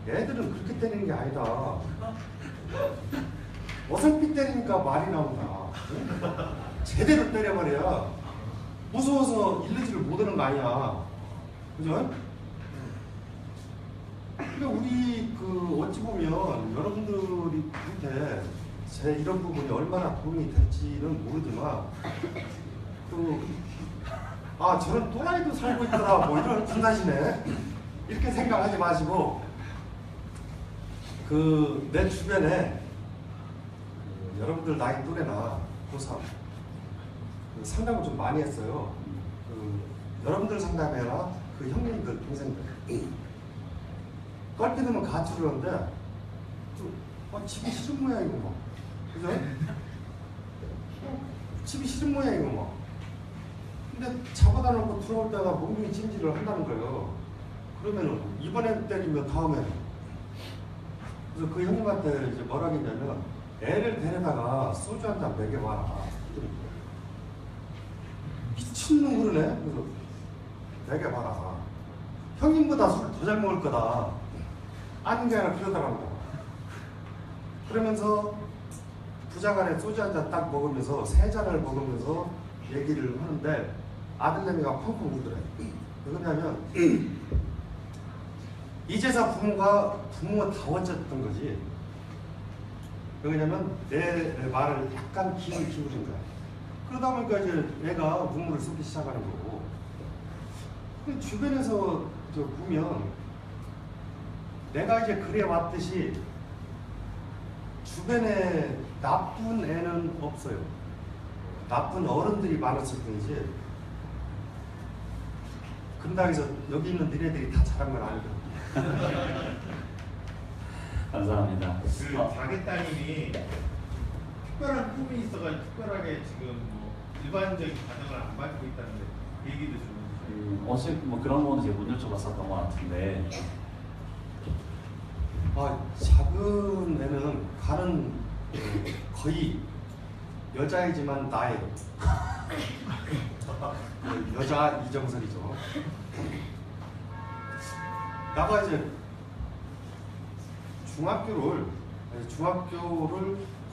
애들은 그렇게 때리는 게 아니다. 어설피 때리니까 말이 나온다. 제대로 때려버려야 무서워서 일르지를 못하는 거 아니야. 그죠? 근데 우리 그 어찌 보면 여러분들한테 제 이런 부분이 얼마나 도움이 될지는 모르지만 아 저런 또라이도 살고 있더라 뭐 이런 분다시네 이렇게 생각하지 마시고 그 내 주변에 여러분들 나이 또래나 고3 상담을 좀 많이 했어요. 여러분들 상담해라 그 형님들 동생들 껄핏으면 가출을 하는데 집이 싫은 모양이고 뭐 그죠? 집이 싫은 모양이고 뭐 근데 잡아다 놓고 들어올 때가 몽둥이 찜질을 한다는 거예요. 그러면은 이번에 때리면 다음에 그래서 그 형님한테 이제 뭐라 했냐면 애를 데려다가 소주 한 잔 먹여봐라. 미친놈 그러네. 그래서 먹여봐라. 형님보다 술 더 잘 먹을 거다. 아닌 게 아니라 그러더라고요. 그러면서 부자간에 소주 한 잔 딱 먹으면서 세 잔을 먹으면서 얘기를 하는데 아들내미가 펑펑 울더래. 왜 그러냐면 이제서 부모가 다워졌던 거지. 왜냐면 내 말을 약간 귀를 기울인 거야. 그러다 보니까 이제 애가 눈물을 쏟기 시작하는 거고. 근데 주변에서 보면 내가 이제 그래 왔듯이 주변에 나쁜 애는 없어요. 나쁜 어른들이 많았을 뿐이지. 근당에서 여기 있는 니네들이 다 잘한 건 아니거든. 감사합니다. 그 자기 따님이 특별한 꿈이 있어가지고 특별하게 지금 뭐 일반적인 과정을 안 밟고 있다는데 그 얘기도 좀 어제 뭐 그런 거는 제가 못 여쭤봤었던 것 같은데. 작은 애는 가는 거의 여자이지만 나예요. 여자 이정설이죠. 나가 이제 중학교를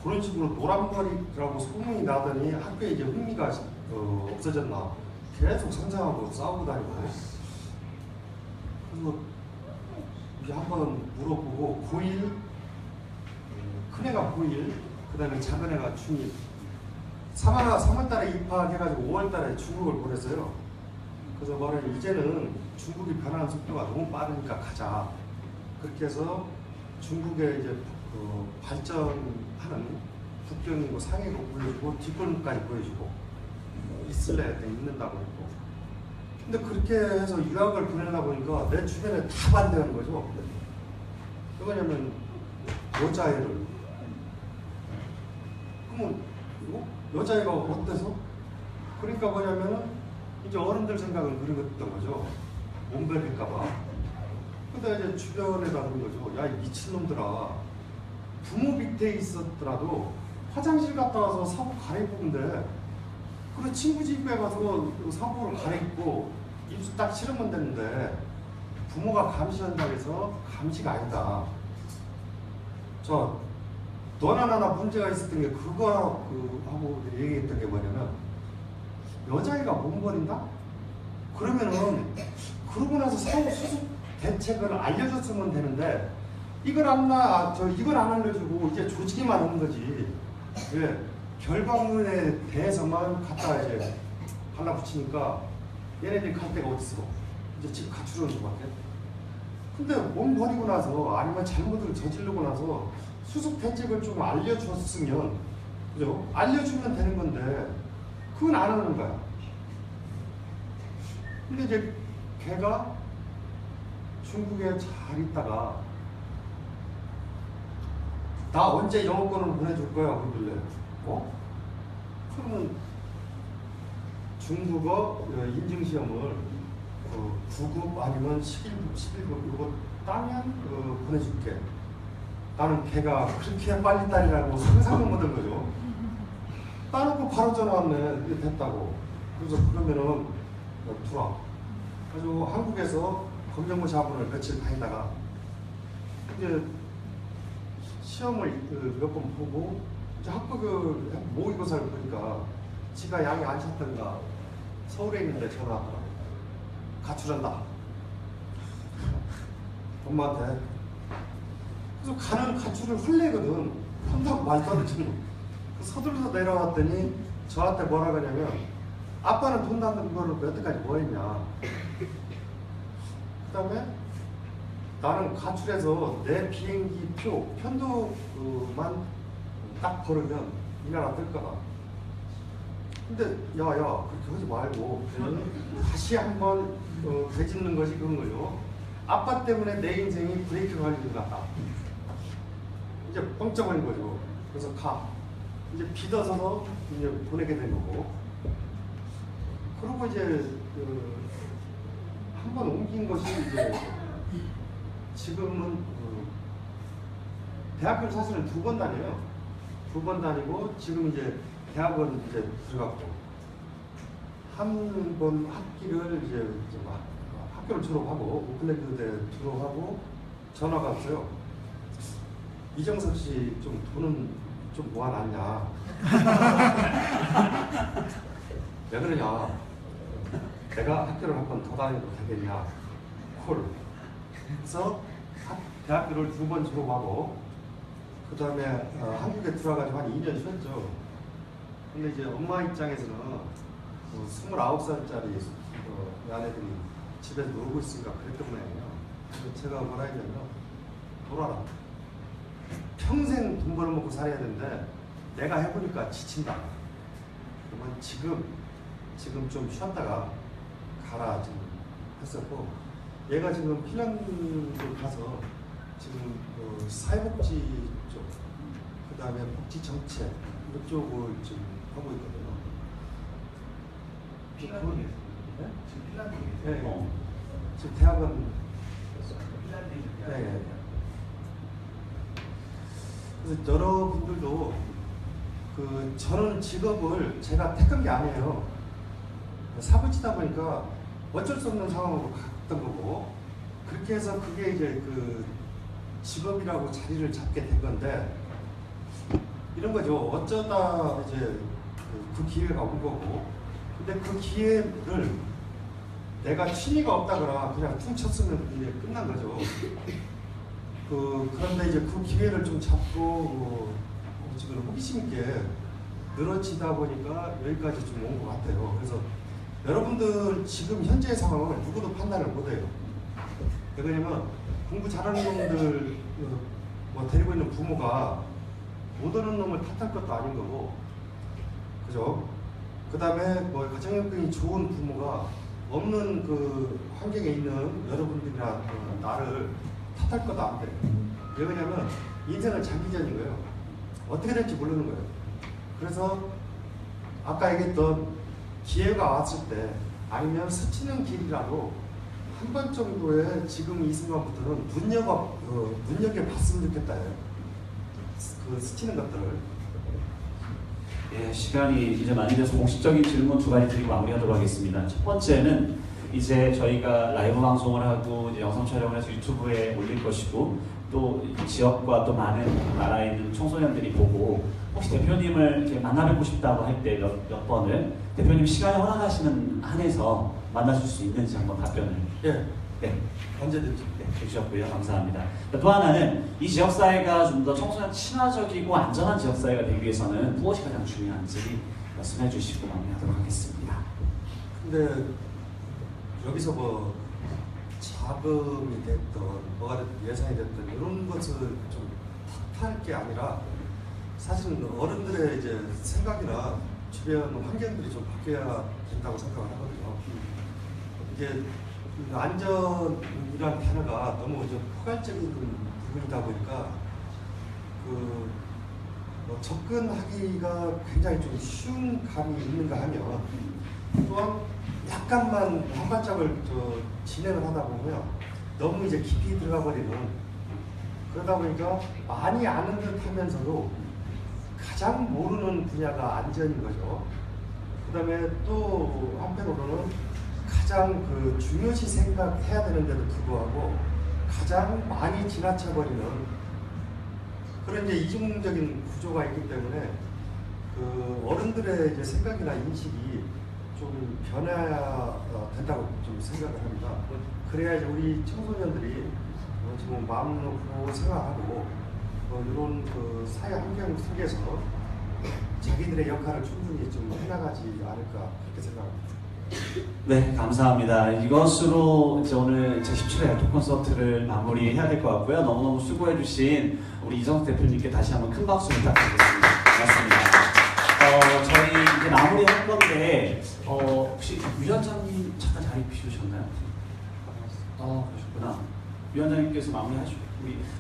그런 식으로 노란머리라고 소문이 나더니 학교에 이제 흥미가 없어졌나. 계속 선생하고 싸우고 다니고. 그래서 이제 한번 물어보고 고1, 큰애가 고1, 그 다음에 작은애가 중2. 3월달에 입학해가지고 5월달에 중국을 보냈어요. 그래서 말하면 이제는 중국이 변하는 속도가 너무 빠르니까 가자. 그렇게 해서 중국에 이제 발전하는 북경이고 상해고 보여주고 뒷골목까지 보여주고 있을래 때 있는다고 했고. 근데 그렇게 해서 유학을 보내다 보니까 내 주변에 다 반대하는 거죠. 왜 그러냐면 여자애를. 그러면 여자애가 어때서? 그러니까 뭐냐면은 이제 어른들 생각은 그랬던 거죠. 몸베릴까봐. 근데 이제 주변에다 그런 거죠. 야, 이 미친놈들아. 부모 밑에 있었더라도 화장실 갔다 와서 사고 갈아입으면 돼. 그리고 친구 집에 가서 사고를 갈아입고 입술 딱 치르면 되는데 부모가 감시한다고 해서 감시가 아니다. 너나 나나 문제가 있었던 게 그거 하고 얘기했던 게 뭐냐면 여자애가 몸 버린다? 그러면은 그러고 나서 사후 수습 대책을 알려줬으면 되는데 이걸 안 알려주고 이제 조지기만 하는 거지. 왜? 결과물에 대해서만 갖다 이제 발라붙이니까 얘네들이 갈 데가 어딨어. 이제 집 갖추려는 수밖에. 근데 몸 버리고 나서 아니면 잘못을 저지르고 나서 수습 대책을 좀 알려줬으면, 그죠? 알려주면 되는 건데 그건 안 하는 거야. 근데 이제 걔가 중국에 잘 있다가 나 언제 영어권을 보내줄 거야 그러길래 그러면 중국어 인증시험을 9급 아니면 11급 이거 따면 보내줄게. 나는 걔가 그렇게 빨리 따리라고 상상도 못한 거죠. 따놓고 바로 전화 왔네. 이게 됐다고. 그래서 그러면은 들어와. 그래서 한국에서 검정고 자본을 며칠 다니다가 이제 시험을 몇 번 보고 이제 합격을 모의고사를 보니까 지가 양이 안 찼던가 서울에 있는데 전화 왔더라고. 가출한다. 엄마한테. 그래서 가는 가출을 혼내거든. 한다고 말도 안 되지. 서둘러서 내려왔더니 저한테 뭐라 그러냐면 아빠는 돈 받는 거를 여태까지 뭐 했냐. 그 다음에 나는 가출해서 내 비행기 표, 편도만 딱 걸으면 이 나라 뜰 거다. 근데 야야 그렇게 하지 말고 다시 한번 되짚는 것이 그런 거죠. 아빠 때문에 내 인생이 브레이크 걸리는 것 같다. 이제 뻥쩍 걸린 거죠. 그래서 가. 이제 빚어서서 이제 보내게 된 거고. 그리고 이제 한 번 옮긴 것이 이제 지금은 대학교를 사실은 2번 다녀요. 2번 다니고 지금 이제 대학원 이제 들어갔고 한 번 학기를 이제 학교를 졸업하고 오클랜드 졸업하고 전화가 왔어요. 이정석 씨 좀 돈은 좀 모아놨냐? 왜 그러냐? 내가 학교를 한 번 더 다녀도 되겠냐? 콜. 그래서 대학교를 2번 졸업하고 그 다음에 한국에 들어와가지고 한 2년 쉬었죠. 근데 이제 엄마 입장에서는 29살짜리 아내들이 집에서 놀고 있으니까 그랬던 모양이에요. 그래서 제가 뭐라 했냐면 돌아라. 평생 돈 벌어먹고 살아야 되는데 내가 해보니까 지친다. 그러면 지금 좀 쉬었다가 가라 지금 했었고 얘가 지금 핀란드 가서 지금 사회복지 쪽, 그 다음에 복지정책 이쪽을 지금 하고 있거든요. 핀란드에 있어요? 네? 지금 핀란드에 있어요? 네. 지금 대학은 핀란드에 있어요? 네. 그래서 여러분들도 저는 직업을 제가 택한 게 아니에요. 사고치다 보니까 어쩔 수 없는 상황으로 갔던 거고 그렇게 해서 그게 이제 직업이라고 자리를 잡게 된 건데 이런 거죠. 어쩌다 이제 그 기회가 온 거고 근데 그 기회를 내가 취미가 없다거나 그냥 퉁 쳤으면 이제 끝난 거죠. 그런데 이제 그 기회를 좀 잡고 지금 호기심 있게 늘어지다 보니까 여기까지 좀 온 것 같아요. 그래서 여러분들 지금 현재의 상황을 누구도 판단을 못해요. 왜냐면 공부 잘하는 놈들 뭐 데리고 있는 부모가 못 오는 놈을 탓할 것도 아닌 거고, 그죠? 그 다음에 뭐 가정형편이 좋은 부모가 없는 그 환경에 있는 여러분들이나 나를 탓할 것도 안 돼요. 왜 그러냐면 인생은 장기전인 거예요. 어떻게 될지 모르는 거예요. 그래서 아까 얘기했던 기회가 왔을 때 아니면 스치는 길이라도 한 번 정도의 지금 이 순간부터는 눈여겨봤으면 좋겠다예요. 그 스치는 것들을. 예, 시간이 이제 많이 돼서 공식적인 질문 두 가지 드리고 마무리하도록 하겠습니다. 첫 번째는 이제 저희가 라이브 방송을 하고 이제 영상 촬영을 해서 유튜브에 올릴 것이고 또 지역과 또 많은 나라에 있는 청소년들이 보고 혹시 대표님을 이렇게 만나뵙고 싶다고 할 때 몇 번을 대표님 시간이 허락하시는 한에서 만나줄 수 있는지 한번 답변을 네, 언제든지. 해주셨고요. 감사합니다. 또 하나는 이 지역사회가 좀 더 청소년 친화적이고 안전한 지역사회가 되기 위해서는 무엇이 가장 중요한지 말씀해 주시고 마무리하도록 하겠습니다. 근데 여기서 뭐 자금이 됐든 뭐가 됐든 예산이 됐든 이런 것을 좀 탓할 게 아니라 사실은 어른들의 이제 생각이나 주변 환경들이 좀 바뀌어야 된다고 생각을 하거든요. 이게 안전이라는 단어가 너무 좀 포괄적인 부분이다 보니까 뭐 접근하기가 굉장히 좀 쉬운 감이 있는가 하면 또한 약간만 한 발짝을 진행을 하다 보면 너무 이제 깊이 들어가 버리는, 그러다 보니까 많이 아는 듯 하면서도 가장 모르는 분야가 안전인 거죠. 그 다음에 또 한편으로는 가장 중요시 생각해야 되는데도 불구하고 가장 많이 지나쳐버리는 그런 이제 이중적인 구조가 있기 때문에 어른들의 이제 생각이나 인식이 좀 변해야 된다고 좀 생각을 합니다. 그래야 이제 우리 청소년들이 지금 마음 놓고 생각하고 이런 사회 환경 속에서 자기들의 역할을 충분히 좀 해나가지 않을까 그렇게 생각합니다. 네, 감사합니다. 이것으로 이제 오늘 제17회 알토 콘서트를 마무리해야 될 것 같고요. 너무너무 수고해주신 우리 이정수 대표님께 다시 한번 큰 박수 부탁드리겠습니다. 고맙습니다. 저희 이제 마무리할 건데 혹시 위원장님 잠깐 자리 비우셨나요? 그러셨구나. 위원장님께서 마무리하시고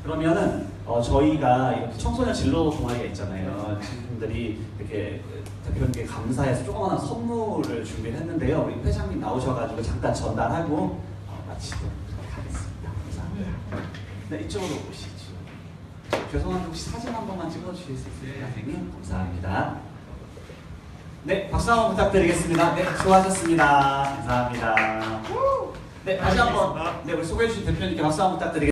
그러면은 저희가 이렇게 청소년 진로 동아리가 있잖아요. 친구들이 이렇게 대표님께 감사해서 조그마한 선물을 준비를 했는데요. 우리 회장님 나오셔가지고 잠깐 전달하고 마치도록 하겠습니다. 감사합니다. 네, 이쪽으로 오시죠. 죄송한데 혹시 사진 한 번만 찍어주실 수 있을까요, 선생님? 감사합니다. 네, 박수 한번 부탁드리겠습니다. 네, 수고하셨습니다. 감사합니다. 네, 다시 한번 우리 소개해주신 대표님께 박수 한번 부탁드리겠습니다.